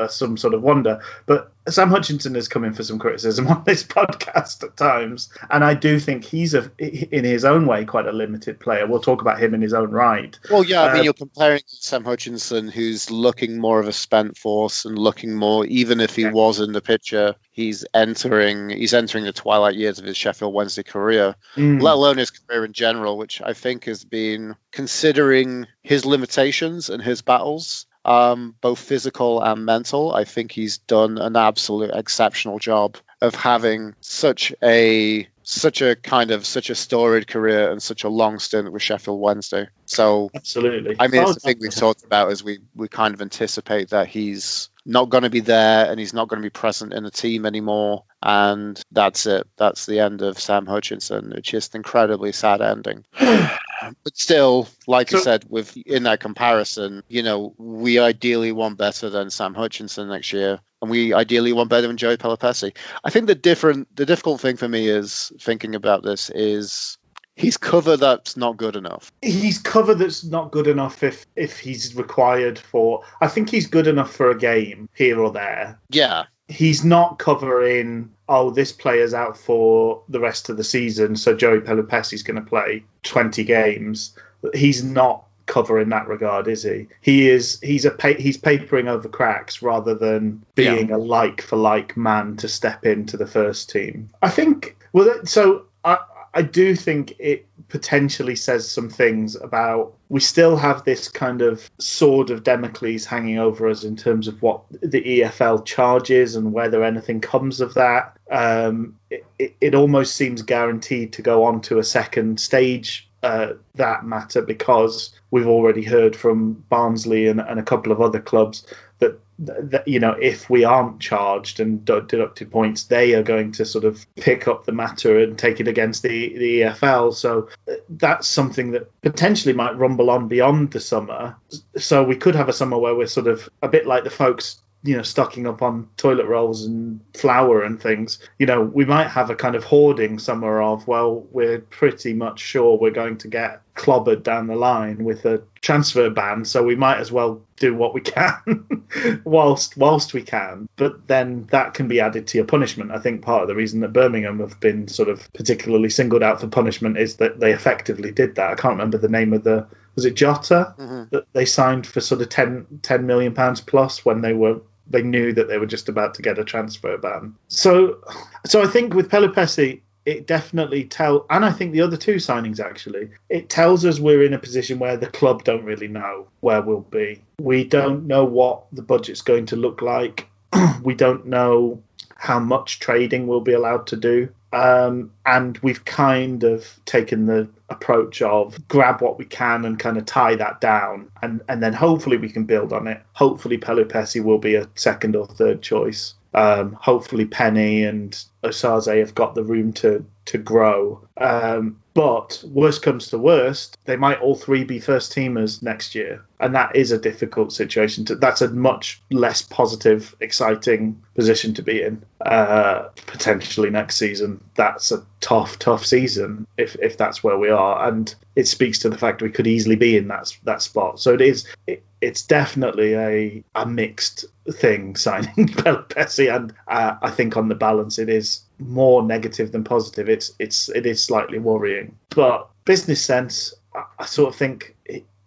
[SPEAKER 1] some sort of wonder. But Sam Hutchinson is coming for some criticism on this podcast at times, and I do think he's in his own way quite a limited player. We'll talk about him in his own right.
[SPEAKER 3] Well, yeah, I mean, you're comparing Sam Hutchinson, who's looking more of a spent force and looking more, even if he was in the picture, he's entering the twilight years of his Sheffield Wednesday career, let alone his career in general, which I think has been, considering his limitations and his battles, both physical and mental, I think he's done an absolute exceptional job of having such a storied career and such a long stint with Sheffield Wednesday. So
[SPEAKER 1] absolutely,
[SPEAKER 3] I mean, it's the thing we've talked about is we kind of anticipate that he's not going to be there and he's not going to be present in the team anymore, and that's it. That's the end of Sam Hutchinson. It's just an incredibly sad ending. But still, like I said, in that comparison, we ideally want better than Sam Hutchinson next year, and we ideally want better than Joey Pelupessy. I think the difficult thing for me is thinking about this is he's cover that's not good enough. He's
[SPEAKER 1] cover that's not good enough if he's required for. I think he's good enough for a game here or there.
[SPEAKER 3] Yeah.
[SPEAKER 1] He's not covering, this player's out for the rest of the season, so Joey Pelupessy's going to play 20 games. He's not cover in that regard, is he? He's papering over cracks rather than being a like-for-like man to step into the first team. I think, I do think it potentially says some things about we still have this kind of sword of Damocles hanging over us in terms of what the EFL charges and whether anything comes of that. It almost seems guaranteed to go on to a second stage, that matter, because we've already heard from Barnsley and a couple of other clubs that if we aren't charged and deducted points, they are going to sort of pick up the matter and take it against the EFL. So that's something that potentially might rumble on beyond the summer. So we could have a summer where we're sort of a bit like the folks, stocking up on toilet rolls and flour and things. We might have a kind of hoarding summer of, we're pretty much sure we're going to get clobbered down the line with a transfer ban, so we might as well do what we can whilst we can. But then that can be added to your punishment. I think part of the reason that Birmingham have been sort of particularly singled out for punishment is that they effectively did that. I can't remember the name of was it Jota? That they signed for sort of £10 million plus when they knew that they were just about to get a transfer ban. So I think with Pelupessy, it definitely and I think the other two signings actually, it tells us we're in a position where the club don't really know where we'll be. We don't know what the budget's going to look like. We don't know how much trading we'll be allowed to do. And we've kind of taken the approach of grab what we can and kind of tie that down. And then hopefully we can build on it. Hopefully Pelupessy will be a second or third choice. Hopefully Penny and Osaze have got the room to grow. But worst comes to worst, they might all three be first teamers next year. And that is a difficult situation. That's a much less positive, exciting position to be in. Potentially next season, that's a tough season if that's where we are. And it speaks to the fact we could easily be in that spot. So it's definitely a mixed thing signing Pelupessy, and I think on the balance it is more negative than positive. It is slightly worrying, but business sense, I sort of think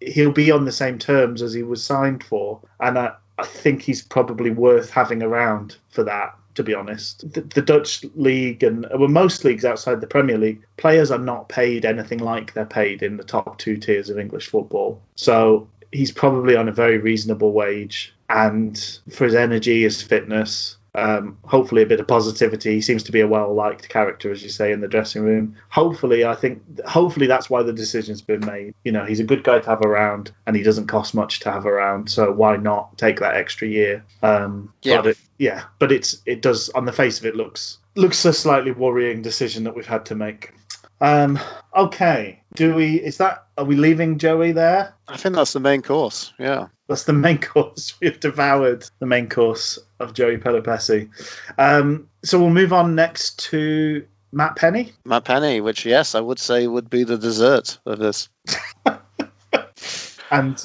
[SPEAKER 1] he'll be on the same terms as he was signed for, and I think he's probably worth having around for that. To be honest, the Dutch league and most leagues outside the Premier League, players are not paid anything like they're paid in the top two tiers of English football. So he's probably on a very reasonable wage, and for his energy, his fitness, hopefully a bit of positivity. He seems to be a well-liked character, as you say, in the dressing room. Hopefully that's why the decision's been made. You know, he's a good guy to have around, and he doesn't cost much to have around, so why not take that extra year? But it does, on the face of it, looks a slightly worrying decision that we've had to make. Okay. Are we leaving Joey there?
[SPEAKER 3] I think that's the main course, yeah.
[SPEAKER 1] That's the main course. We've devoured the main course of Joey Pelupessy. So we'll move on next to Matt Penny.
[SPEAKER 3] Matt Penny, which, yes, I would say would be the dessert of this.
[SPEAKER 1] And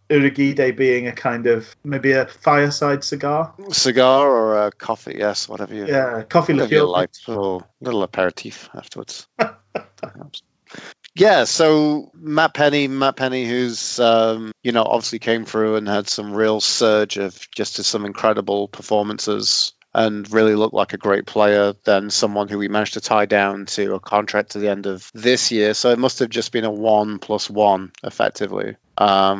[SPEAKER 1] Urugide being a kind of, maybe a fireside cigar?
[SPEAKER 3] Cigar or a coffee, yes, whatever you...
[SPEAKER 1] Yeah, coffee
[SPEAKER 3] whatever you like. Oh, little aperitif afterwards. Perhaps. Yeah, so Matt Penny, who's, obviously came through and had some real surge of just some incredible performances and really looked like a great player, then someone who we managed to tie down to a contract to the end of this year. So it must have just been a 1+1, effectively,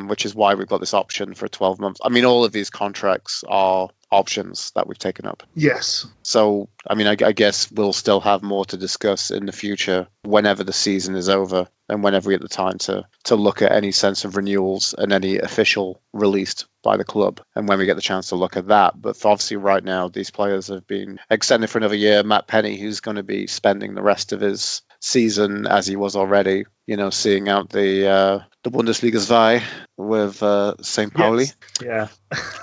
[SPEAKER 3] which is why we've got this option for 12 months. I mean, all of these contracts are options that we've taken up.
[SPEAKER 1] Yes.
[SPEAKER 3] So, I mean, I guess we'll still have more to discuss in the future whenever the season is over and whenever we get the time to look at any sense of renewals and any official released by the club and when we get the chance to look at that. But obviously right now, these players have been extended for another year. Matt Penny, who's going to be spending the rest of his season as he was already, seeing out the Bundesliga 2 with St. Pauli.
[SPEAKER 1] Yes. Yeah.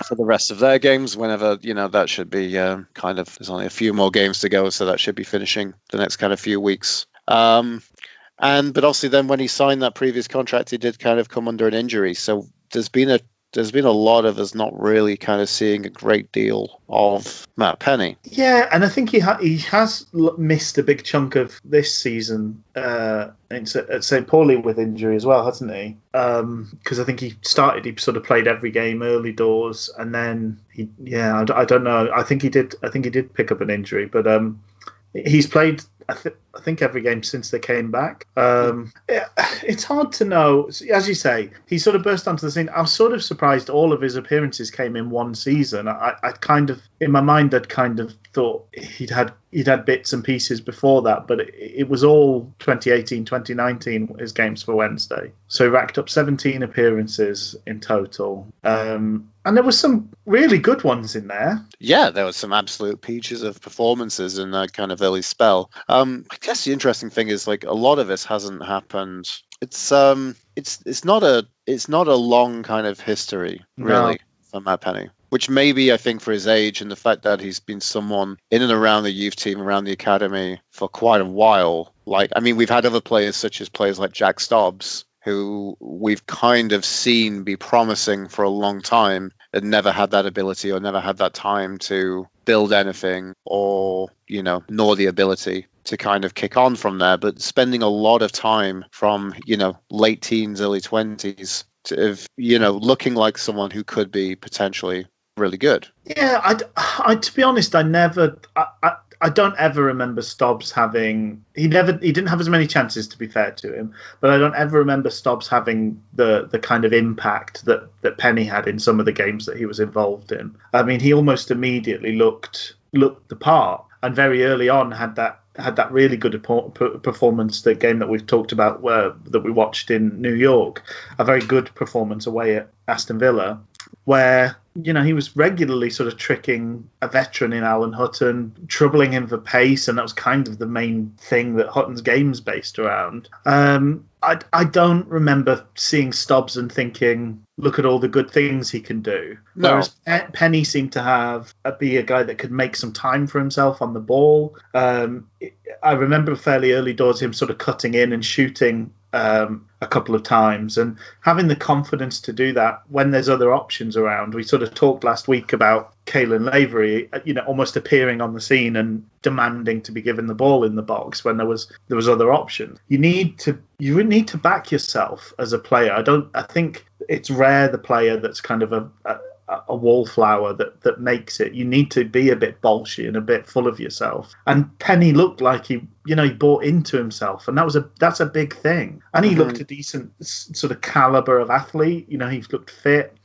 [SPEAKER 3] For the rest of their games, whenever, that should be there's only a few more games to go, so that should be finishing the next kind of few weeks. But obviously then when he signed that previous contract, he did kind of come under an injury. So there's been a lot of us not really kind of seeing a great deal of Matt Penny.
[SPEAKER 1] Yeah, and I think he has missed a big chunk of this season at St. Pauli with injury as well, hasn't he? Because I think he sort of played every game early doors, and then I don't know. I think he did pick up an injury, but he's played I think every game since they came back. It's hard to know. As you say, he sort of burst onto the scene. I was sort of surprised all of his appearances came in one season. I kind of, in my mind, I'd kind of thought he'd had bits and pieces before that, but it was all 2018, 2019, his games for Wednesday. So he racked up 17 appearances in total. And there were some really good ones in there.
[SPEAKER 3] Yeah, there were some absolute peaches of performances in that kind of early spell. I guess the interesting thing is, like, a lot of this hasn't happened. It's not a long kind of history, really, for Matt Penny. Which maybe, I think, for his age and the fact that he's been someone in and around the youth team, around the academy for quite a while. Like, I mean, we've had other players, such as players like Jack Stobbs, who we've kind of seen be promising for a long time and never had that ability or never had that time to build anything or, nor the ability to kind of kick on from there. But spending a lot of time from, late teens, early 20s to, looking like someone who could be potentially really good.
[SPEAKER 1] Yeah, I to be honest, I I don't ever remember Stobbs having. He didn't have as many chances, to be fair to him, but I don't ever remember Stobbs having the kind of impact that Penny had in some of the games that he was involved in. I mean, he almost immediately looked the part, and very early on had that really good performance. The game that we've talked about, that we watched in New York, a very good performance away at Aston Villa, where he was regularly sort of tricking a veteran in Alan Hutton, troubling him for pace, and that was kind of the main thing that Hutton's game's based around. I don't remember seeing Stobbs and thinking, look at all the good things he can do.
[SPEAKER 3] No.
[SPEAKER 1] Whereas Penny seemed to be a guy that could make some time for himself on the ball. I remember fairly early doors him sort of cutting in and shooting a couple of times, and having the confidence to do that when there's other options around. We sort of talked last week about Caelan Lavery, almost appearing on the scene and demanding to be given the ball in the box when there was other options. You need to back yourself as a player. I think it's rare the player that's kind of a wallflower that makes it. You need to be a bit bolshy and a bit full of yourself. And Penny looked like he bought into himself, and that's a big thing. And he looked a decent sort of caliber of athlete. He looked fit,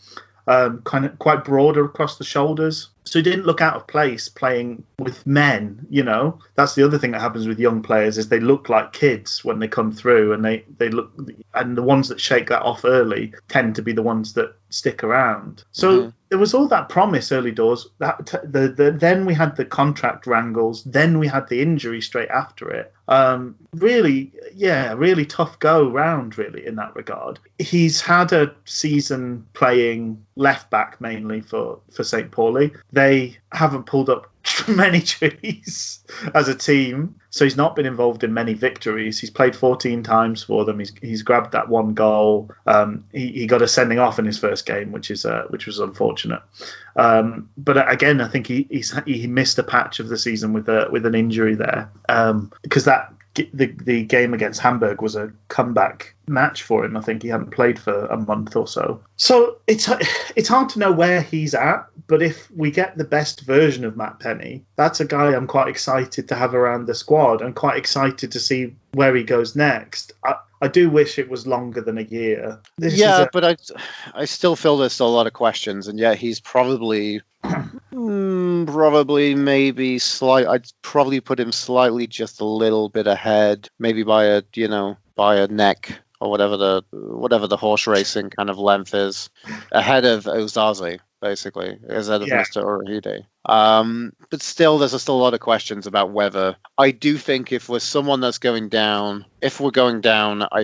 [SPEAKER 1] kind of quite broader across the shoulders. So he didn't look out of place playing with men. That's the other thing that happens with young players, is they look like kids when they come through, and they look, and the ones that shake that off early tend to be the ones that stick around. So there was all that promise early doors. Then we had the contract wrangles. Then we had the injury straight after it. Really tough go round, really, in that regard. He's had a season playing left back mainly for St. Pauli. They haven't pulled up many trees as a team, so he's not been involved in many victories. He's played 14 times for them. He's grabbed that one goal. He got a sending off in his first game, which was unfortunate. But again, I think he missed a patch of the season with an injury there, because the game against Hamburg was a comeback match for him. I think he hadn't played for a month or so. So it's hard to know where he's at, but if we get the best version of Matt Penny, that's a guy I'm quite excited to have around the squad. I'm quite excited to see where he goes next. I do wish it was longer than a year.
[SPEAKER 3] But I still feel there's still a lot of questions, and yet he's probably maybe slight. I'd probably put him slightly just a little bit ahead, maybe by a neck or whatever the horse racing kind of length is, ahead of Ozaze, basically, ahead of Mr. Urahide. But still, there's still a lot of questions about whether. I do think if we're someone that's going down, I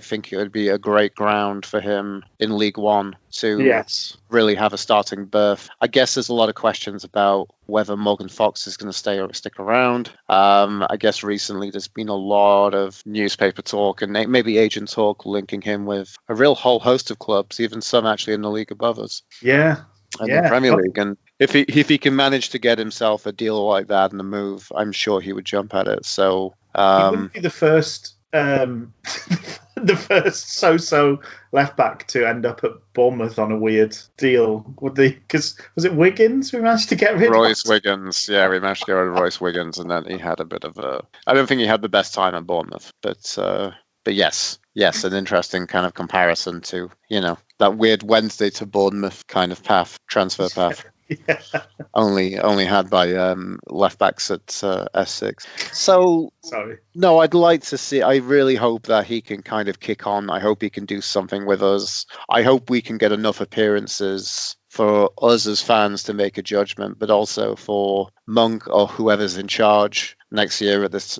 [SPEAKER 3] think it would be a great ground for him in League One to really have a starting berth. I guess there's a lot of questions about whether Morgan Fox is going to stay or stick around. I guess recently there's been a lot of newspaper talk and maybe agent talk linking him with a real whole host of clubs, even some actually in the league above us.
[SPEAKER 1] Yeah.
[SPEAKER 3] In the Premier League, and if he can manage to get himself a deal like that and a move, I'm sure he would jump at it. So
[SPEAKER 1] he wouldn't be the first so left back to end up at Bournemouth on a weird deal, would they? Because was it Wiggins we managed to get rid of?
[SPEAKER 3] Royce Wiggins, yeah, we managed to get rid of Royce Wiggins, and then he had a bit of a. I don't think he had the best time at Bournemouth, but yes, an interesting kind of comparison to that weird Wednesday to Bournemouth kind of transfer path.
[SPEAKER 1] Yeah.
[SPEAKER 3] Only had by left backs at S6. So
[SPEAKER 1] sorry.
[SPEAKER 3] No, I'd like to see. I really hope that he can kind of kick on. I hope he can do something with us. I hope we can get enough appearances for us as fans to make a judgment, but also for Monk or whoever's in charge next year at this.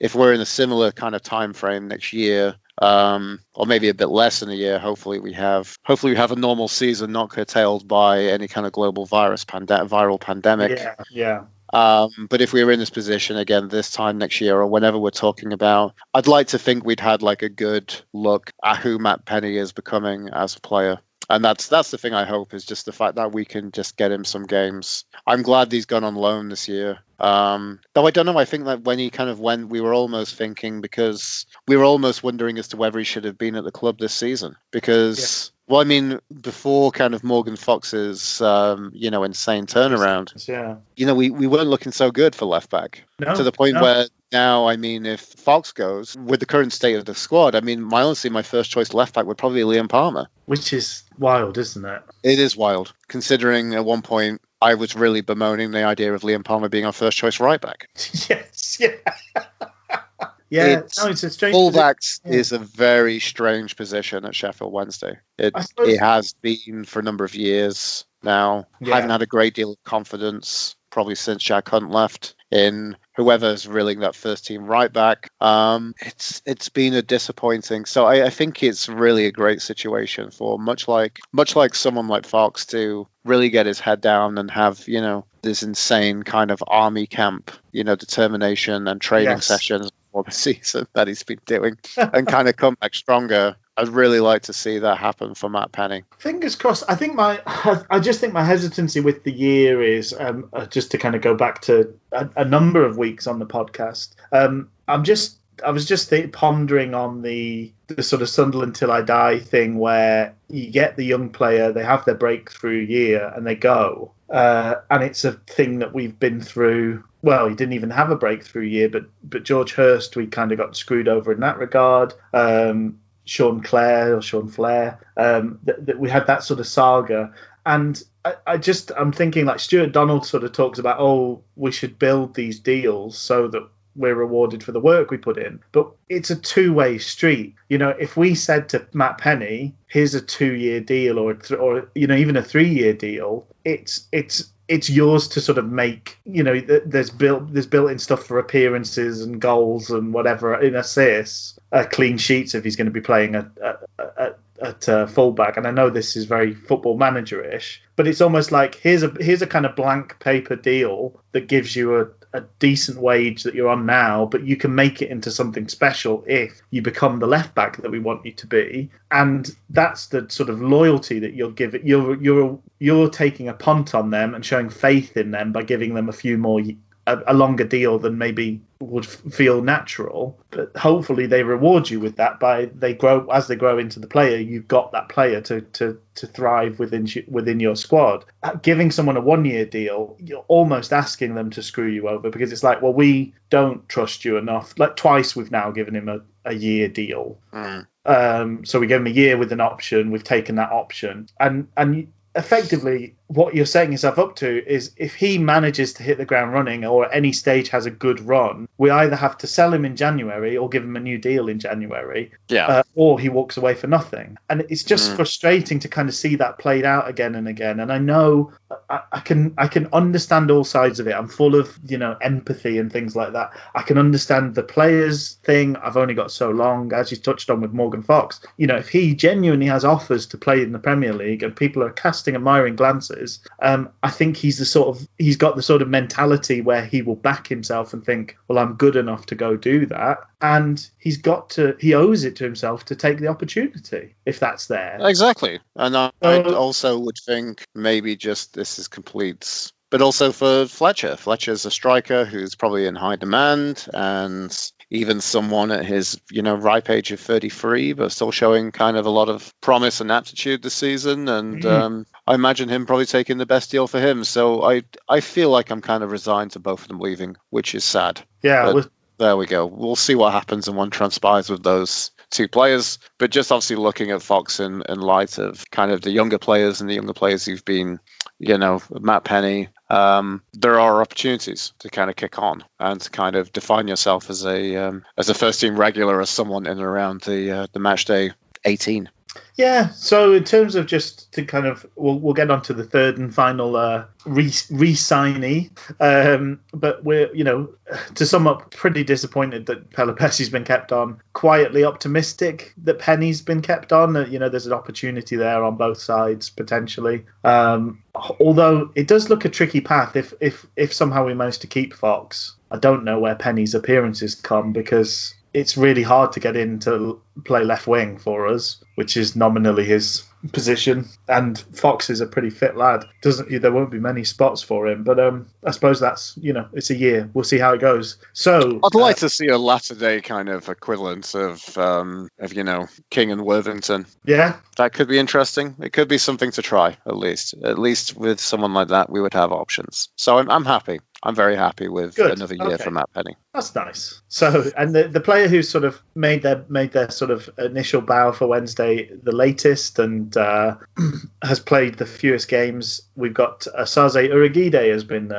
[SPEAKER 3] If we're in a similar kind of time frame next year. Or maybe a bit less than a year. Hopefully we have a normal season, not curtailed by any kind of global viral pandemic.
[SPEAKER 1] Yeah.
[SPEAKER 3] But if we were in this position again this time next year or whenever we're talking about, I'd like to think we'd had like a good look at who Matt Penny is becoming as a player. And that's the thing I hope, is just the fact that we can just get him some games. I'm glad he's gone on loan this year. Though I don't know, I think that when he kind of went, we were almost thinking, because we were almost wondering as to whether he should have been at the club this season. Because Well, I mean, before kind of Morgan Fox's, insane turnaround,
[SPEAKER 1] Yeah.
[SPEAKER 3] we weren't looking so good for left back to the point where now, I mean, if Fox goes with the current state of the squad, I mean, honestly, my first choice left back would probably be Liam Palmer.
[SPEAKER 1] Which is wild, isn't it?
[SPEAKER 3] It is wild, considering at one point I was really bemoaning the idea of Liam Palmer being our first choice right back.
[SPEAKER 1] Yes, yeah. Yeah, it's a strange
[SPEAKER 3] fullbacks is a very strange position at Sheffield Wednesday. It has been for a number of years now. Yeah. Haven't had a great deal of confidence, probably since Jack Hunt left, in whoever's really that first team right back. It's been a disappointing. So I think it's really a great situation for much like someone like Fox to really get his head down and have, this insane kind of army camp, determination and training sessions for the season that he's been doing and kind of come back stronger. I'd really like to see that happen for Matt Penny.
[SPEAKER 1] Fingers crossed. I just think my hesitancy with the year is just to kind of go back to a number of weeks on the podcast. I was just pondering on the sort of Sunderland till I die thing, where you get the young player, they have their breakthrough year, and they go. And it's a thing that we've been through. Well, he didn't even have a breakthrough year, but George Hurst, we kind of got screwed over in that regard. Sean Flair, that we had that sort of saga. And I'm thinking, like, Stuart Donald sort of talks about, we should build these deals so that we're rewarded for the work we put in. But it's a two-way street. If we said to Matt Penny, here's a 2-year deal or even a 3-year deal, it's yours to sort of make. There's built-in stuff for appearances and goals and whatever, in assists, clean sheets if he's going to be playing at fullback. And I know this is very Football Manager-ish, but it's almost like here's a kind of blank paper deal that gives you a decent wage that you're on now, but you can make it into something special if you become the left back that we want you to be. And that's the sort of loyalty that you'll give it. You're taking a punt on them and showing faith in them by giving them a longer deal than maybe would feel natural, but hopefully they reward you with that as they grow into the player. You've got that player to thrive within your squad. Giving someone a 1-year deal, you're almost asking them to screw you over, because it's like, well, we don't trust you enough. Like twice we've now given him a year deal. So we gave him a year with an option. We've taken that option, and effectively what you're setting yourself up to is, if he manages to hit the ground running or at any stage has a good run, we either have to sell him in January or give him a new deal in January, or he walks away for nothing. And it's just frustrating to kind of see that played out again and again. And I know I can understand all sides of it. I'm full of empathy and things like that. I can understand the players thing. I've only got so long, as you touched on with Morgan Fox. If he genuinely has offers to play in the Premier League and people are casting admiring glances, I think he's got the sort of mentality where he will back himself and think, well, I'm good enough to go do that. And he owes it to himself to take the opportunity if that's there.
[SPEAKER 3] Exactly. And I also would think maybe just this is complete. But also for Fletcher. Fletcher's a striker who's probably in high demand, and even someone at his, ripe age of 33, but still showing kind of a lot of promise and aptitude this season. And I imagine him probably taking the best deal for him. So I feel like I'm kind of resigned to both of them leaving, which is sad.
[SPEAKER 1] Yeah.
[SPEAKER 3] But there we go. We'll see what happens and what transpires with those two players. But just obviously looking at Fox in light of kind of the younger players who've been, Matt Penny, there are opportunities to kind of kick on and to kind of define yourself as a first team regular, as someone in and around the match day 18.
[SPEAKER 1] Yeah, so in terms of just to kind of, we'll get on to the third and final re-signee, but we're, to sum up, pretty disappointed that Pelupessy's been kept on, quietly optimistic that Penny's been kept on, there's an opportunity there on both sides, potentially. Although it does look a tricky path if somehow we manage to keep Fox. I don't know where Penny's appearances come, because it's really hard to get in to play left wing for us, which is nominally his position, and Fox is a pretty fit lad. There won't be many spots for him, but I suppose that's, it's a year. We'll see how it goes. So
[SPEAKER 3] I'd like to see a latter day kind of equivalent of King and Worthington.
[SPEAKER 1] Yeah,
[SPEAKER 3] that could be interesting. It could be something to try, at least. At least with someone like that, we would have options. So I'm happy. I'm very happy with another year for Matt Penny.
[SPEAKER 1] That's nice. So, and the player who sort of made their sort of initial bow for Wednesday the latest and has played the fewest games, we've got Saze Urugide has been,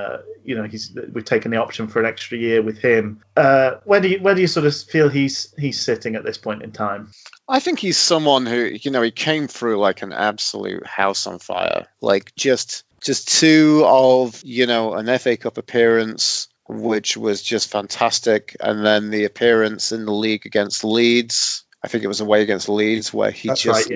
[SPEAKER 1] we've taken the option for an extra year with him. Where do you sort of feel he's sitting at this point in time?
[SPEAKER 3] I think he's someone who, he came through like an absolute house on fire. Like just two of, an FA Cup appearance, which was just looked and then the appearance in the league against Leeds. I think it was away against Leeds where he looked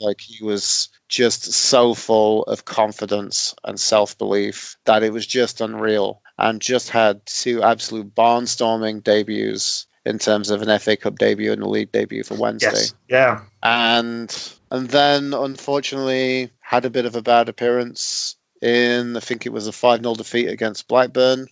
[SPEAKER 3] like he was just so full of confidence and self-belief that it was just unreal, and just had two absolute barnstorming debuts in terms of an FA Cup debut and a league debut for Wednesday.
[SPEAKER 1] Yes. Yeah.
[SPEAKER 3] And then, unfortunately, had a bit of a bad appearance in, I think it was a 5-0 defeat against Blackburn,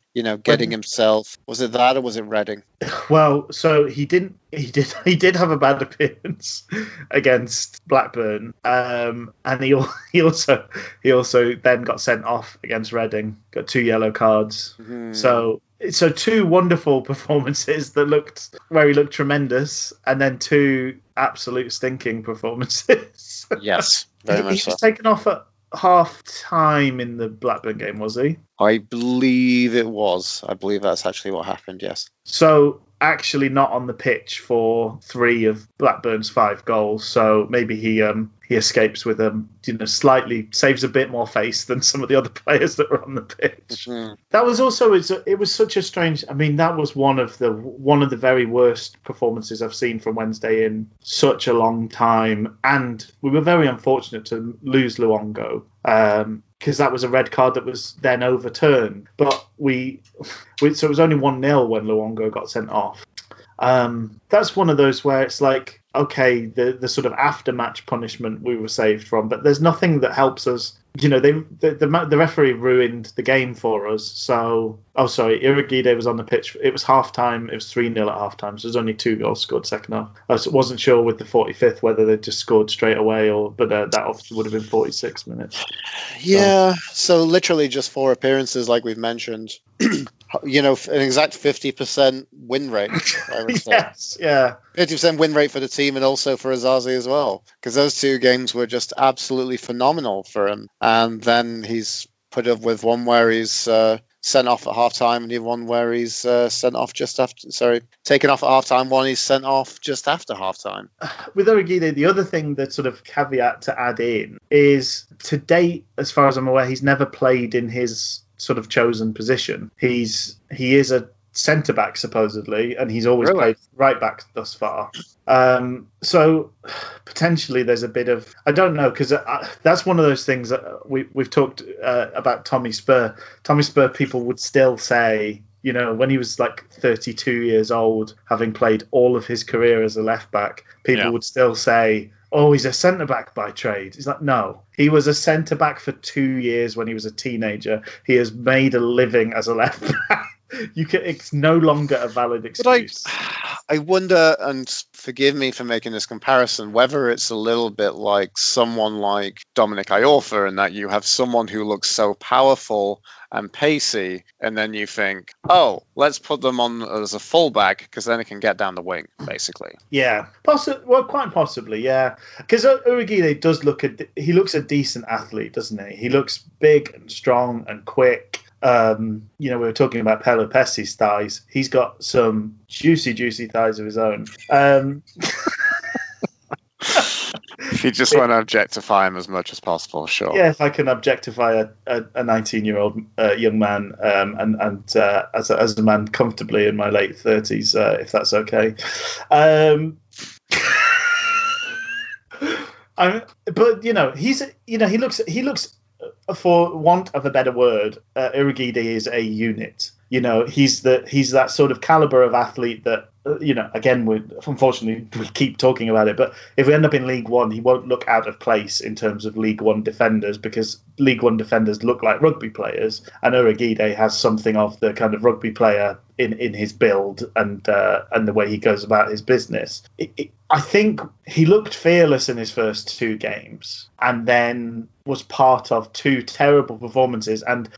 [SPEAKER 3] getting himself, was it that or was it Reading?
[SPEAKER 1] Well, so he did have a bad appearance against Blackburn, and he also then got sent off against Reading, got 2 yellow cards. Mm-hmm. So 2 wonderful performances that looked tremendous, and then 2 absolute stinking performances.
[SPEAKER 3] Yes, very much so.
[SPEAKER 1] He was taken off at half time in the Blackburn game, was he?
[SPEAKER 3] I believe it was. I believe that's actually what happened, yes.
[SPEAKER 1] So actually not on the pitch for 3 of Blackburn's 5 goals, so maybe he escapes with slightly saves a bit more face than some of the other players that were on the pitch. Mm-hmm. That was also it was such a strange. I mean, that was one of the very worst performances I've seen from Wednesday in such a long time, and we were very unfortunate to lose Luongo. Because that was a red card that was then overturned. But so it was only 1-0 when Luongo got sent off. That's one of those where it's like, okay, the sort of after-match punishment we were saved from, but there's nothing that helps us. The referee ruined the game for us. So, Urugide was on the pitch. It was half-time. It was 3-0 at half-time, so there's only 2 goals scored second half. I wasn't sure with the 45th whether they just scored straight away, but that obviously would have been 46 minutes.
[SPEAKER 3] Yeah, so literally just 4 appearances, like we've mentioned. An exact 50% win rate, I would say.
[SPEAKER 1] Yes, yeah.
[SPEAKER 3] 50% win rate for the team and also for Azazi as well, because those 2 games were just absolutely phenomenal for him. And then he's put up with one where he's sent off at half-time, and the one where he's sent off taken off at half-time, one he's sent off just after half-time.
[SPEAKER 1] With Urugide, the other thing, that sort of caveat to add in, is to date, as far as I'm aware, he's never played in his sort of chosen position. He is a centre-back, supposedly, and he's always played right-back thus far. So potentially there's a bit of, I don't know, because that's one of those things that we've talked about Tommy Spur. Tommy Spur, people would still say, when he was like 32 years old, having played all of his career as a left-back, people would still say, oh, he's a centre-back by trade. He's like, no. He was a centre-back for 2 years when he was a teenager. He has made a living as a left-back. It's no longer a valid excuse.
[SPEAKER 3] But I wonder, and forgive me for making this comparison, whether it's a little bit like someone like Dominic Iorfa, in that you have someone who looks so powerful and pacey, and then you think, oh, let's put them on as a fullback because then it can get down the wing, basically.
[SPEAKER 1] Yeah, quite possibly, yeah. Because Urugide does he looks a decent athlete, doesn't he? He looks big and strong and quick. We were talking about Pelupessy's thighs. He's got some juicy thighs of his own.
[SPEAKER 3] If you just want to objectify him as much as possible, sure.
[SPEAKER 1] Yeah, if I can objectify a 19-year-old young man and as a man comfortably in my late 30s, if that's okay. He looks. For want of a better word, Urugide is a unit. He's that sort of caliber of athlete that again, unfortunately we keep talking about it, but if we end up in League One, he won't look out of place in terms of League One defenders, because League One defenders look like rugby players, and Urhoghide has something of the kind of rugby player in his build and the way he goes about his business. I think he looked fearless in his first 2 games, and then was part of 2 terrible performances. And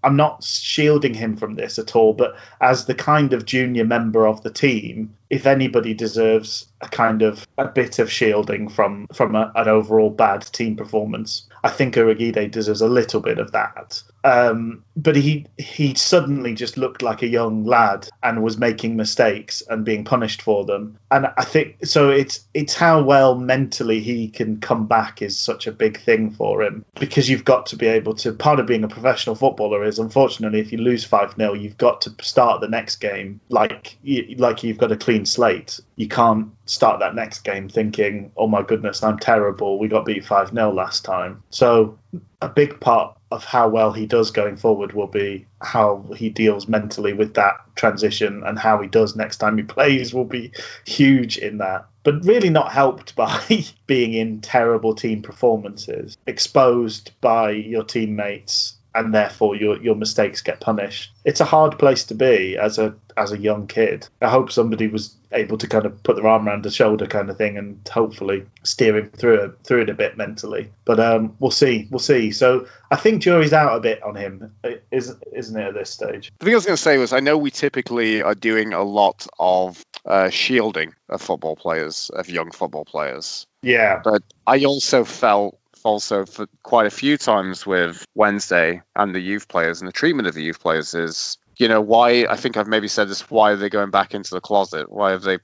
[SPEAKER 1] I'm not shielding him from this at all, but as the kind of junior member of the team, if anybody deserves a bit of shielding from an overall bad team performance, I think Urhoghide deserves a little bit of that. But he suddenly just looked like a young lad and was making mistakes and being punished for them. And I think so. It's how well mentally he can come back is such a big thing for him, because you've got to be able to. Part of being a professional footballer is, unfortunately, if you lose 5-0, you've got to start the next game like you've got a clean slate. You can't start that next game thinking, oh my goodness, I'm terrible, we got beat 5-0 last time. So a big part of how well he does going forward will be how he deals mentally with that transition, and how he does next time he plays will be huge in that. But really not helped by being in terrible team performances, exposed by your teammates, and therefore your mistakes get punished. It's a hard place to be as a young kid. I hope somebody was able to kind of put their arm around the shoulder kind of thing and hopefully steer him through it a bit mentally. But we'll see. So I think jury's out a bit on him, isn't it, at this stage?
[SPEAKER 3] The thing I was going to say was, I know we typically are doing a lot of shielding of football players, of young football players.
[SPEAKER 1] Yeah.
[SPEAKER 3] But I also felt for quite a few times with Wednesday and the youth players, and the treatment of the youth players is, why, I think I've maybe said this, why are they going back into the closet? Why have they,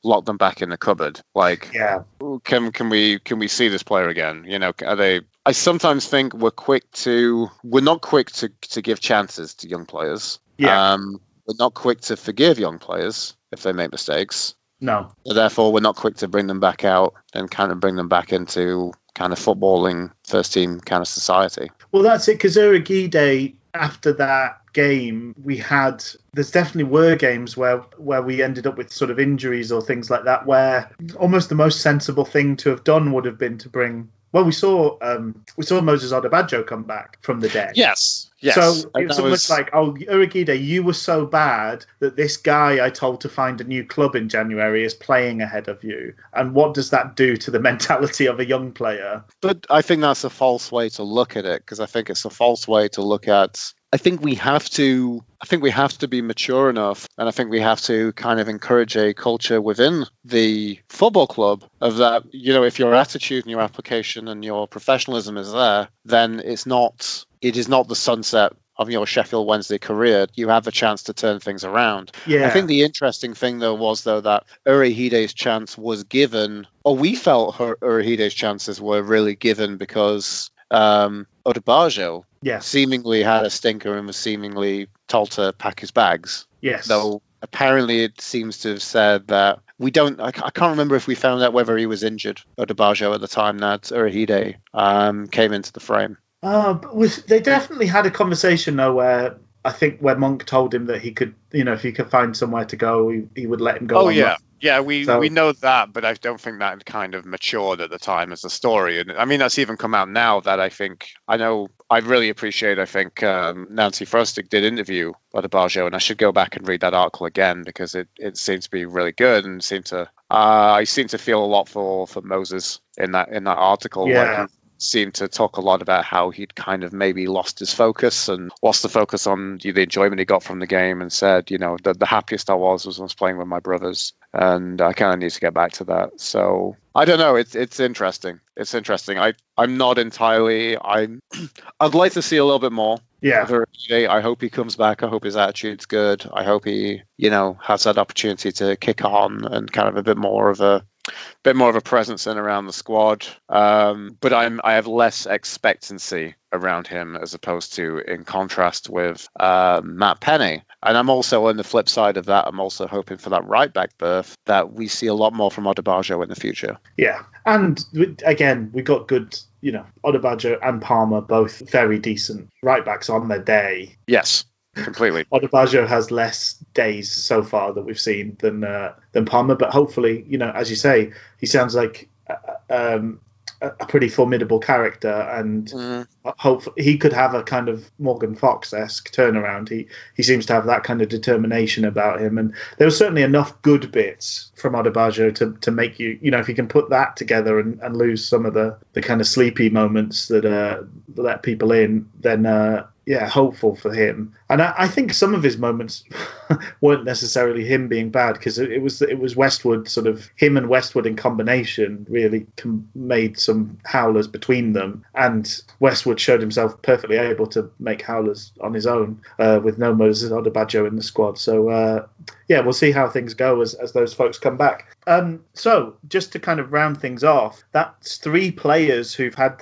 [SPEAKER 3] locked them back in the cupboard? Like,
[SPEAKER 1] yeah,
[SPEAKER 3] can we see this player again? Are they? I sometimes think we're not quick to give chances to young players.
[SPEAKER 1] Yeah.
[SPEAKER 3] We're not quick to forgive young players if they make mistakes.
[SPEAKER 1] No.
[SPEAKER 3] Therefore, we're not quick to bring them back out and kind of bring them back into kind of footballing first team kind of society.
[SPEAKER 1] Well, that's it, because Urhoghide, after that game, there's definitely were games where we ended up with sort of injuries or things like that, where almost the most sensible thing to have done would have been to bring. Well, we saw Moses Odubajo come back from the dead.
[SPEAKER 3] Yes.
[SPEAKER 1] So it was almost like, Urhoghide, you were so bad that this guy I told to find a new club in January is playing ahead of you. And what does that do to the mentality of a young player?
[SPEAKER 3] But I think that's a false way to look at it, because I think it's a false way to look at. I think we have to be mature enough, and I think we have to kind of encourage a culture within the football club of that, if your attitude and your application and your professionalism is there, then it is not the sunset of your Sheffield Wednesday career. You have a chance to turn things around.
[SPEAKER 1] Yeah.
[SPEAKER 3] I think the interesting thing, though, was that Urhoghid's chance was given, or we felt Urhoghid's chances were really given because Odubajo seemingly had a stinker and was seemingly told to pack his bags.
[SPEAKER 1] Yes.
[SPEAKER 3] Though apparently it seems to have said that I can't remember if we found out whether he was injured, Odubajo, at the time that Urhoghide came into the frame.
[SPEAKER 1] They definitely had a conversation though where Monk told him that he could, if he could find somewhere to go, he would let him go.
[SPEAKER 3] Oh yeah. Yeah, we know that, but I don't think that kind of matured at the time as a story. And I mean, that's even come out now that I really appreciate, Nancy Frostig did interview Odubajo, and I should go back and read that article again because it seemed to be really good and I seem to feel a lot for Moses in that article.
[SPEAKER 1] Yeah.
[SPEAKER 3] Like, seemed to talk a lot about how he'd kind of maybe lost his focus and lost the focus on the enjoyment he got from the game, and said, the happiest I was when I was playing with my brothers, and I kind of need to get back to that. So I don't know. It's interesting. It's interesting. I'm not entirely. I'd like to see a little bit more.
[SPEAKER 1] Yeah.
[SPEAKER 3] I hope he comes back. I hope his attitude's good. I hope he, has that opportunity to kick on and kind of a bit more of a presence in around the squad. But I have less expectancy around him as opposed to in contrast with Matt Penny. And I'm also on the flip side of that. I'm also hoping for that right back berth that we see a lot more from Odubajo in the future.
[SPEAKER 1] Yeah. And again, we got good, Odubajo and Palmer, both very decent right backs on their day.
[SPEAKER 3] Yes. completely.
[SPEAKER 1] Odebajo has less days so far that we've seen than Palmer, but hopefully, as you say, he sounds like a pretty formidable character, and hopefully he could have a kind of Morgan Fox-esque turnaround. He seems to have that kind of determination about him, and there was certainly enough good bits from Adebayo to make you, if you can put that together and lose some of the kind of sleepy moments that let people in, then hopeful for him. And I think some of his moments weren't necessarily him being bad, because it was Westwood, sort of him and Westwood in combination really made some howlers between them, and Westwood showed himself perfectly able to make howlers on his own with no Moses Odebajo in the squad. So we'll see how things go as those folks come back. So just to kind of round things off, that's 3 players who've had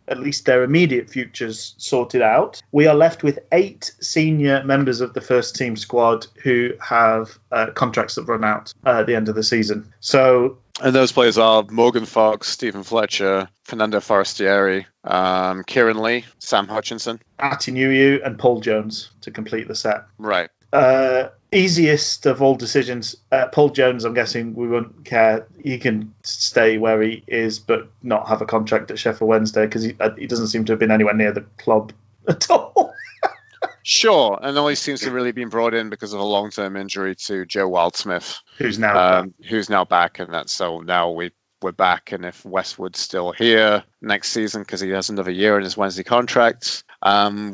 [SPEAKER 1] at least their immediate futures sorted out. We are left with 8 senior members of the first team squad who have contracts that run out at the end of the season.
[SPEAKER 3] And those players are Morgan Fox, Stephen Fletcher, Fernando Forestieri, Kieran Lee, Sam Hutchinson,
[SPEAKER 1] Atinuyu, and Paul Jones to complete the set.
[SPEAKER 3] Right.
[SPEAKER 1] Easiest of all decisions, Paul Jones, I'm guessing we wouldn't care. He can stay where he is but not have a contract at Sheffield Wednesday, because he doesn't seem to have been anywhere near the club at all.
[SPEAKER 3] Sure, and only seems to really been brought in because of a long-term injury to Joe Wildsmith,
[SPEAKER 1] who's now
[SPEAKER 3] back, and that's so now we're back. And if Westwood's still here next season because he has another year in his Wednesday contract,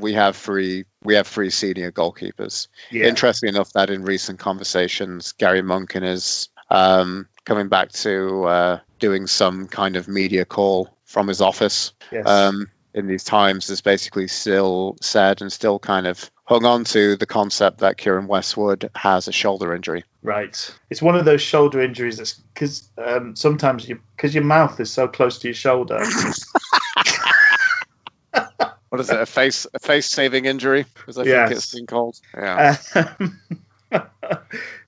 [SPEAKER 3] we have three senior goalkeepers. Yeah. Interestingly enough, that in recent conversations, Gary Monken is coming back to doing some kind of media call from his office.
[SPEAKER 1] Yes.
[SPEAKER 3] In these times, has basically still said and still kind of hung on to the concept that Kieran Westwood has a shoulder injury.
[SPEAKER 1] Right. It's one of those shoulder injuries that's because sometimes because your mouth is so close to your shoulder.
[SPEAKER 3] What is it? A face saving injury? As I think it's been called. Yeah.
[SPEAKER 1] Do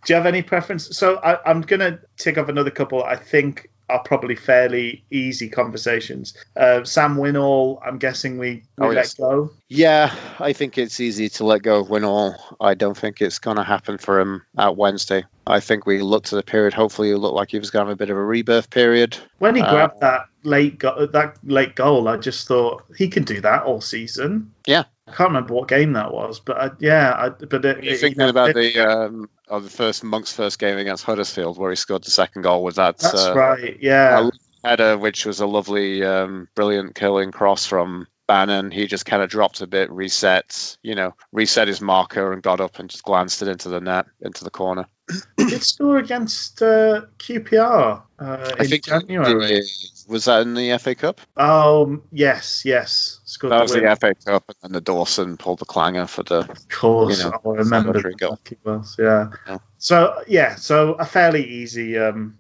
[SPEAKER 1] you have any preference? So I'm going to tick off another couple I think are probably fairly easy conversations. Sam Winall, I'm guessing we let go.
[SPEAKER 3] Yeah, I think it's easy to let go of Winall. I don't think it's going to happen for him at Wednesday. I think we looked at the period. Hopefully, it looked like he was going to have a bit of a rebirth period.
[SPEAKER 1] When he grabbed that late goal, I just thought he can do that all season.
[SPEAKER 3] Yeah.
[SPEAKER 1] I can't remember what game that was, but
[SPEAKER 3] you're thinking about the first Monk's first game against Huddersfield, where he scored the second goal with that.
[SPEAKER 1] That's right, yeah.
[SPEAKER 3] Header, which was a lovely, brilliant killing cross from Bannon. He just kind of dropped a bit, reset his marker, and got up and just glanced it into the net, into the corner.
[SPEAKER 1] He did score against QPR
[SPEAKER 3] I think
[SPEAKER 1] January.
[SPEAKER 3] Was that in the FA Cup?
[SPEAKER 1] Oh, yes. Scored
[SPEAKER 3] that was the FA Cup, and then the Dawson pulled the clanger for the.
[SPEAKER 1] Of course, I remember that. Yeah. So a fairly easy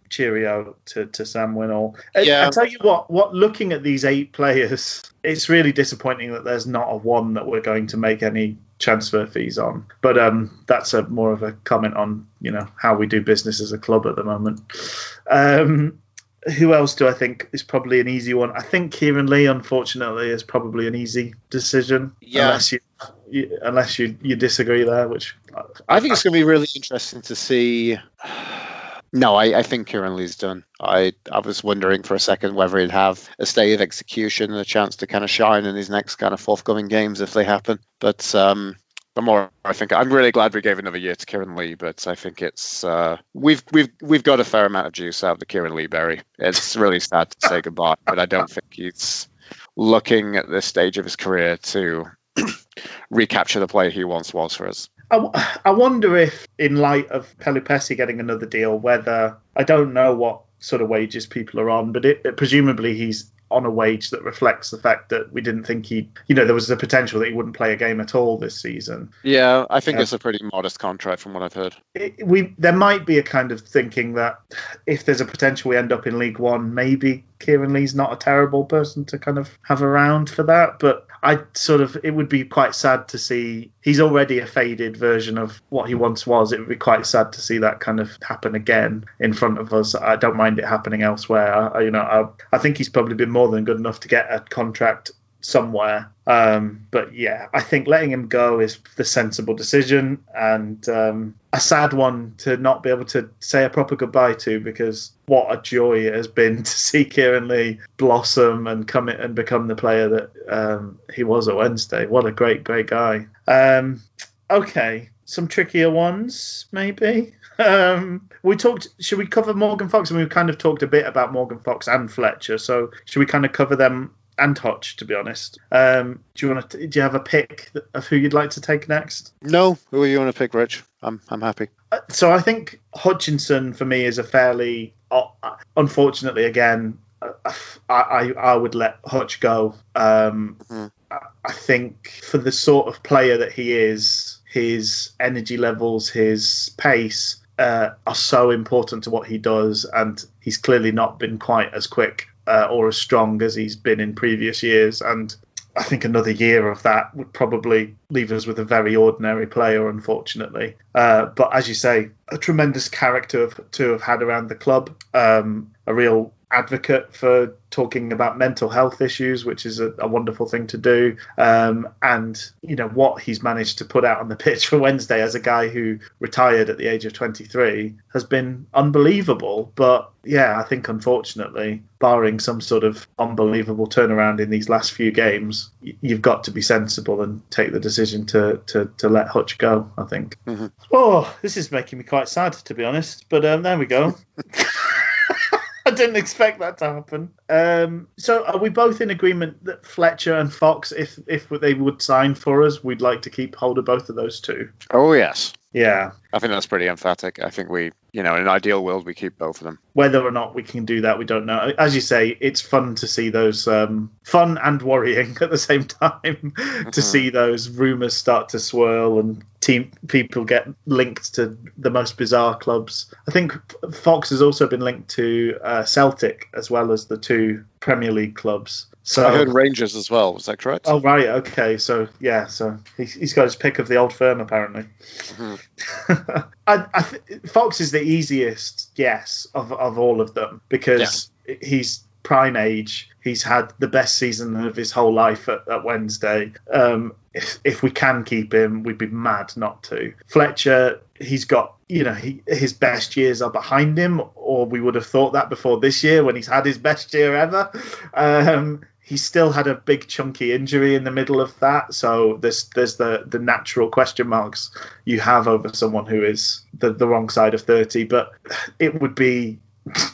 [SPEAKER 1] cheerio to Sam Winall. I tell you what, looking at these 8 players, it's really disappointing that there's not a one that we're going to make any transfer fees on. But that's more of a comment on how we do business as a club at the moment. Who else do I think is probably an easy one? I think Kieran Lee, unfortunately, is probably an easy decision.
[SPEAKER 3] Yeah.
[SPEAKER 1] Unless you disagree there, which
[SPEAKER 3] I think it's going to be really interesting to see. No, I think Kieran Lee's done. I was wondering for a second whether he'd have a stay of execution and a chance to kind of shine in his next kind of forthcoming games if they happen. But the more I think, I'm really glad we gave another year to Kieran Lee, but I think it's we've got a fair amount of juice out of the Kieran Lee berry. It's really sad to say goodbye, but I don't think he's looking at this stage of his career to recapture the player he once was for us.
[SPEAKER 1] I wonder if, in light of Pelupessy getting another deal, whether, I don't know what sort of wages people are on, but presumably he's on a wage that reflects the fact that we didn't think there was the potential that he wouldn't play a game at all this season.
[SPEAKER 3] Yeah, I think it's a pretty modest contract from what I've heard.
[SPEAKER 1] There might be a kind of thinking that if there's a potential we end up in League One, maybe Kieran Lee's not a terrible person to kind of have around for that, but it would be quite sad to see. He's already a faded version of what he once was. It would be quite sad to see that kind of happen again in front of us. I don't mind it happening elsewhere. I think he's probably been more than good enough to get a contract somewhere. But yeah, I think letting him go is the sensible decision, and a sad one to not be able to say a proper goodbye to, because what a joy it has been to see Kieran Lee blossom and come in and become the player that he was at Wednesday. What a great guy. Okay, some trickier ones maybe. Should we cover Morgan Fox? And we've kind of talked a bit about Morgan Fox and Fletcher, so should we kind of cover them and Hutch, to be honest? Do you have a pick of who you'd like to take next?
[SPEAKER 3] No, who are you want to pick, Rich? I'm happy.
[SPEAKER 1] So I think Hutchinson for me is a fairly, unfortunately again, I would let Hutch go. I think for the sort of player that he is, his energy levels, his pace are so important to what he does, and he's clearly not been quite as quick or as strong as he's been in previous years. And I think another year of that would probably leave us with a very ordinary player, unfortunately. But as you say, a tremendous character to have had around the club, a real advocate for talking about mental health issues, which is a wonderful thing to do. And, you know, what he's managed to put out on the pitch for Wednesday as a guy who retired at the age of 23 has been unbelievable. But yeah, I think unfortunately, barring some sort of unbelievable turnaround in these last few games, you've got to be sensible and take the decision to let Hutch go, I think. Mm-hmm. Oh, this is making me quite sad, to be honest. But there we go. I didn't expect that to happen. So are we both in agreement that Fletcher and Fox, if they would sign for us, we'd like to keep hold of both of those two?
[SPEAKER 3] Oh, yes.
[SPEAKER 1] Yeah.
[SPEAKER 3] I think that's pretty emphatic. I think we, in an ideal world, we keep both of them.
[SPEAKER 1] Whether or not we can do that, we don't know. As you say, it's fun to see those, fun and worrying at the same time, to see those rumours start to swirl and people get linked to the most bizarre clubs. I think Fox has also been linked to Celtic as well as the two Premier League clubs. So
[SPEAKER 3] I heard Rangers as well. Was that correct?
[SPEAKER 1] Oh, right. Okay. So, yeah. So he's got his pick of the old firm, apparently. Mm-hmm. Fox is the easiest guess of all of them because he's prime age. He's had the best season of his whole life at Wednesday. If we can keep him, we'd be mad not to. Fletcher, he's got, his best years are behind him, or we would have thought that before this year when he's had his best year ever. He still had a big chunky injury in the middle of that, so there's the natural question marks you have over someone who is the wrong side of 30. But it would be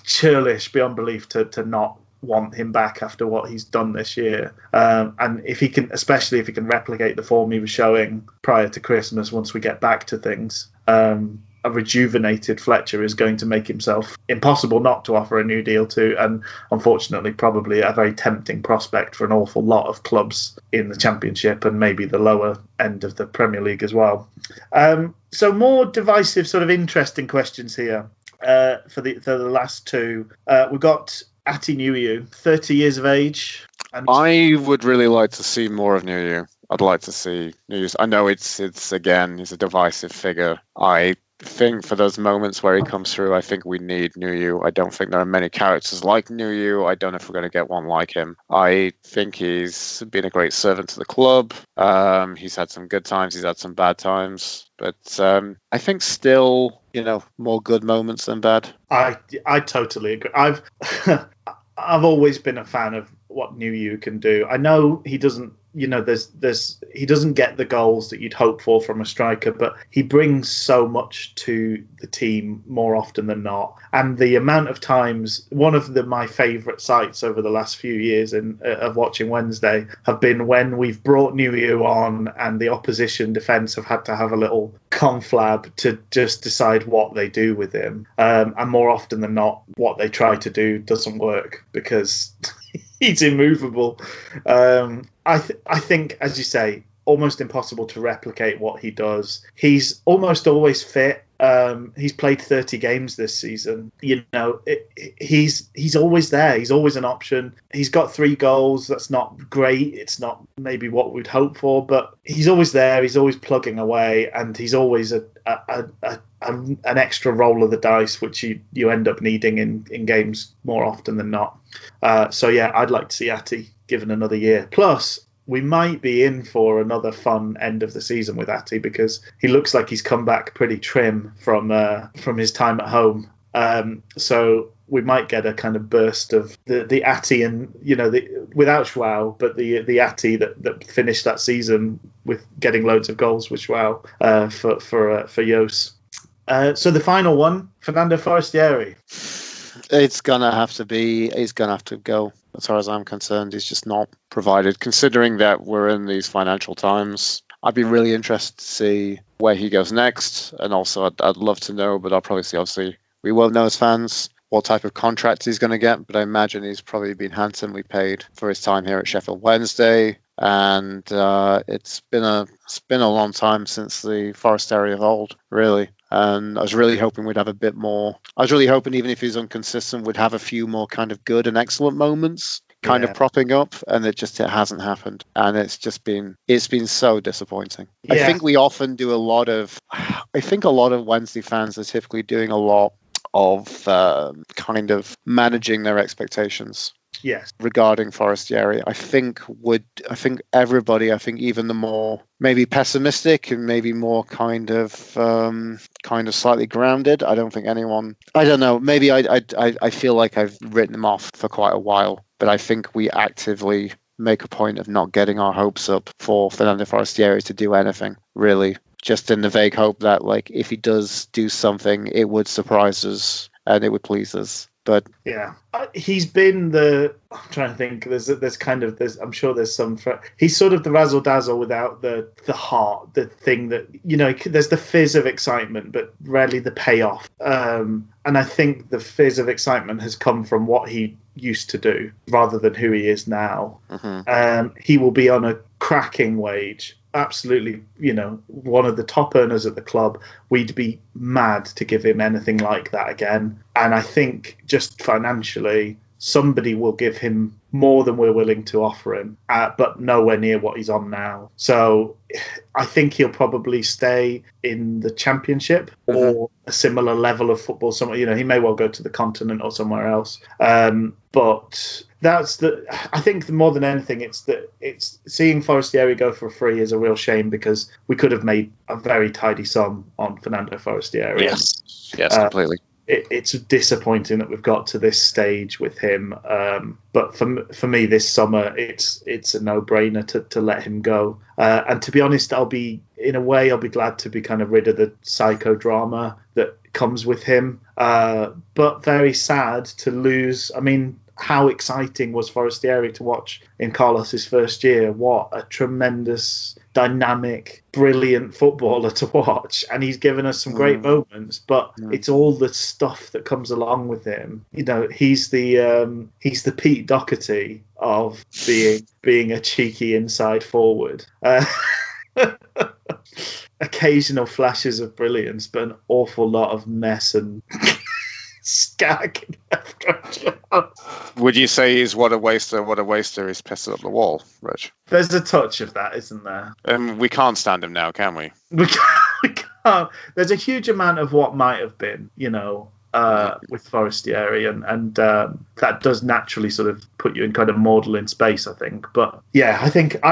[SPEAKER 1] churlish beyond belief to not want him back after what he's done this year. And if he can, especially if he can replicate the form he was showing prior to Christmas, once we get back to things, a rejuvenated Fletcher is going to make himself impossible not to offer a new deal to, and unfortunately probably a very tempting prospect for an awful lot of clubs in the Championship and maybe the lower end of the Premier League as well. So more divisive, sort of interesting questions here for the last two. We've got Ati Nuyu, 30 years of age. And
[SPEAKER 3] I would really like to see more of Nuyu. I'd like to see Nuyu. I know it's again, he's a divisive figure. I think for those moments where he comes through, I think we need Nuyu. I don't think there are many characters like Nuyu. I don't know if we're going to get one like him. I think he's been a great servant to the club. He's had some good times. He's had some bad times. But I think still, more good moments than bad.
[SPEAKER 1] I totally agree. I've always been a fan of what Nuyu can do. I know he doesn't, he doesn't get the goals that you'd hope for from a striker, but he brings so much to the team more often than not. And the amount of times, one of my favourite sights over the last few years of watching Wednesday have been when we've brought Nuyu on and the opposition defence have had to have a little conflab to just decide what they do with him. And more often than not, what they try to do doesn't work because he's immovable. I think, as you say, almost impossible to replicate what he does. He's almost always fit. He's played 30 games this season. He's always there. He's always an option. He's got 3 goals. That's not great. It's not maybe what we'd hope for, but he's always there. He's always plugging away, and he's always an extra roll of the dice, which you end up needing in games more often than not. So yeah, I'd like to see Ati given another year. Plus, we might be in for another fun end of the season with Atty, because he looks like he's come back pretty trim from his time at home. So we might get a kind of burst of the Atty, and without Schwau, but the Atty that finished that season with getting loads of goals with Schwau for Jos. So the final one, Fernando Forestieri.
[SPEAKER 3] He's gonna have to go. As far as I'm concerned, he's just not provided. Considering that we're in these financial times, I'd be really interested to see where he goes next, and also I'd love to know, but I'll probably see. Obviously, we won't know as fans what type of contract he's going to get, but I imagine he's probably been handsomely paid for his time here at Sheffield Wednesday. And it's been a long time since the Forestieri of old, really. And I was really hoping we'd have a bit more. I was really hoping, even if he's inconsistent, we'd have a few more kind of good and excellent moments of propping up, and it hasn't happened. And it's been so disappointing. Yeah. I think we often do I think a lot of Wednesday fans are typically doing a lot of kind of managing their expectations.
[SPEAKER 1] Yes.
[SPEAKER 3] Regarding Forestieri, I think everybody, even the more maybe pessimistic and maybe more kind of slightly grounded. I don't think anyone. I don't know. Maybe I feel like I've written him off for quite a while, but I think we actively make a point of not getting our hopes up for Fernando Forestieri to do anything really. Just in the vague hope that, like, if he does do something, it would surprise us and it would please us. But
[SPEAKER 1] yeah, he's been I'm trying to think. I'm sure there's some. He's sort of the razzle dazzle without the heart, the thing that There's the fizz of excitement, but rarely the payoff. And I think the fizz of excitement has come from what he used to do rather than who he is now. Mm-hmm. He will be on a cracking wage. Absolutely, one of the top earners at the club. We'd be mad to give him anything like that again. And I think just financially, somebody will give him more than we're willing to offer him, but nowhere near what he's on now. So I think he'll probably stay in the Championship or a similar level of football somewhere. He may well go to the continent or somewhere else. But I think more than anything, it's seeing Forestieri go for free is a real shame, because we could have made a very tidy sum on Fernando Forestieri.
[SPEAKER 3] Yes, completely.
[SPEAKER 1] It's disappointing that we've got to this stage with him. But for me, this summer, it's a no-brainer to let him go. And to be honest, I'll be glad to be kind of rid of the psychodrama that comes with him. But very sad to lose. I mean, how exciting was Forestieri to watch in Carlos's first year? What a tremendous, dynamic, brilliant footballer to watch, and he's given us some great moments. But it's all the stuff that comes along with him. He's the Pete Doherty of being a cheeky inside forward. Occasional flashes of brilliance, but an awful lot of mess and skag.
[SPEAKER 2] Would you say he's what a waster? What a waster is pissing up the wall, Rich?
[SPEAKER 1] There's a touch of that, isn't there?
[SPEAKER 2] We can't stand him now, can we?
[SPEAKER 1] We can't. There's a huge amount of what might have been, with Forestieri, and that does naturally sort of put you in kind of maudlin space, I think. But yeah, I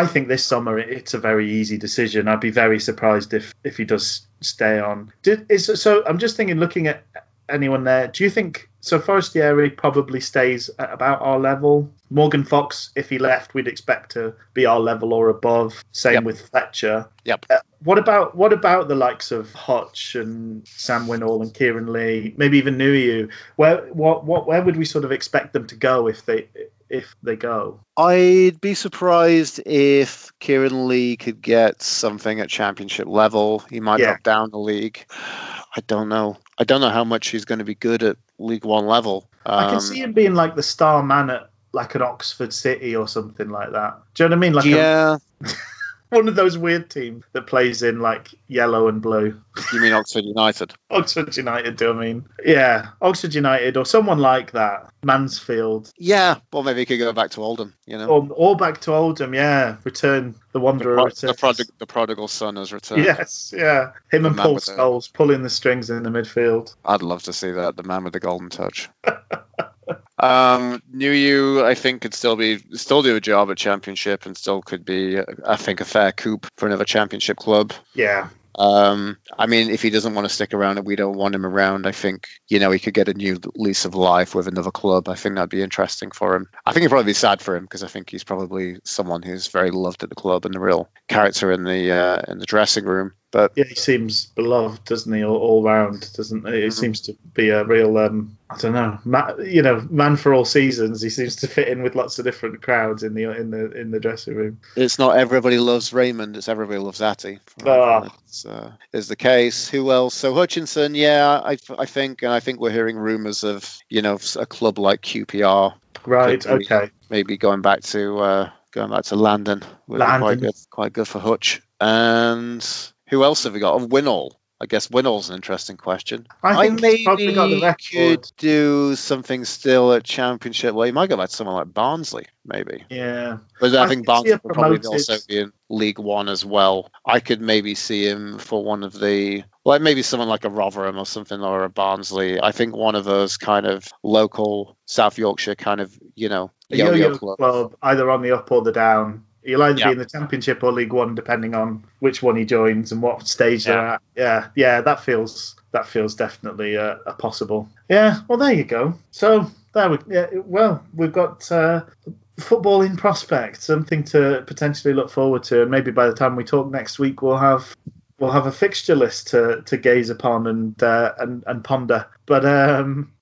[SPEAKER 1] think this summer it's a very easy decision. I'd be very surprised if he does stay on. So I'm just thinking, looking at anyone there, do you think Forestieri probably stays at about our level? Morgan Fox, if he left, we'd expect to be our level or above. Same with Fletcher.
[SPEAKER 3] Yep.
[SPEAKER 1] What about the likes of Hutch and Sam Winnall and Kieran Lee, maybe even Nuiu? Where would we sort of expect them to go if they go?
[SPEAKER 3] I'd be surprised if Kieran Lee could get something at Championship level. He might drop down the league. I don't know how much he's going to be good at League One level.
[SPEAKER 1] I can see him being like the star man at like an Oxford City or something like that. Do you know what I mean? One of those weird teams that plays in like yellow and blue.
[SPEAKER 3] You mean Oxford United?
[SPEAKER 1] Oxford United, do I mean? Yeah, Oxford United or someone like that. Mansfield.
[SPEAKER 3] Yeah, well, maybe he could go back to Oldham,
[SPEAKER 1] Or back to Oldham, yeah. Return, the Wanderer returns.
[SPEAKER 3] The prodigal son has returned.
[SPEAKER 1] Yes, yeah. Him and Paul Scholes pulling the strings in the midfield.
[SPEAKER 3] I'd love to see that, the man with the golden touch. New You, I think, could still do a job at Championship and still could be, I think, a fair coup for another Championship club.
[SPEAKER 1] Yeah.
[SPEAKER 3] I mean, if he doesn't want to stick around and we don't want him around, I think, he could get a new lease of life with another club. I think that'd be interesting for him. I think it'd probably be sad for him because I think he's probably someone who's very loved at the club and a real character in the dressing room. But
[SPEAKER 1] yeah, he seems beloved, doesn't he, all round, doesn't he? He seems to be a real, I don't know, man for all seasons. He seems to fit in with lots of different crowds in the dressing room.
[SPEAKER 3] It's not everybody loves Raymond; it's everybody loves Atty. Is the case. Who else? So Hutchinson, yeah, I think we're hearing rumours of a club like QPR.
[SPEAKER 1] Right. Okay.
[SPEAKER 3] Maybe going back to Landon would be quite good for Hutch. And who else have we got? Winnall. I guess Winnall's an interesting question.
[SPEAKER 1] I think he's probably got the record.
[SPEAKER 3] Could do something still at Championship. Well, he might go back to someone like Barnsley, maybe.
[SPEAKER 1] Yeah.
[SPEAKER 3] But I think Barnsley will probably also be in League One as well. I could maybe see him for one of the, maybe someone like a Rotherham or something, or a Barnsley. I think one of those kind of local South Yorkshire kind of, yo-yo
[SPEAKER 1] club, either on the up or the down. He'll either be in the Championship or League One, depending on which one he joins and what stage they're at. Yeah, that feels definitely a possible. Yeah, well, there you go. So we've got football in prospect, something to potentially look forward to, and maybe by the time we talk next week, we'll have a fixture list to gaze upon and ponder. But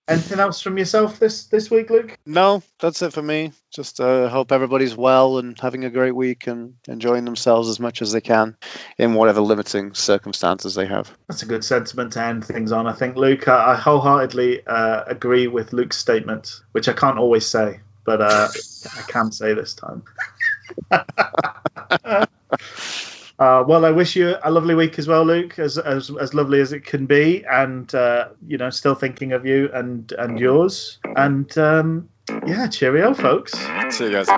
[SPEAKER 1] anything else from yourself this week, Luke?
[SPEAKER 3] No, that's it for me. Just hope everybody's well and having a great week and enjoying themselves as much as they can in whatever limiting circumstances they have.
[SPEAKER 1] That's a good sentiment to end things on, I think, Luke. I wholeheartedly agree with Luke's statement, which I can't always say, but I can say this time. Well, I wish you a lovely week as well, Luke, as lovely as it can be, and still thinking of you and yours. And cheerio, folks.
[SPEAKER 3] See you guys.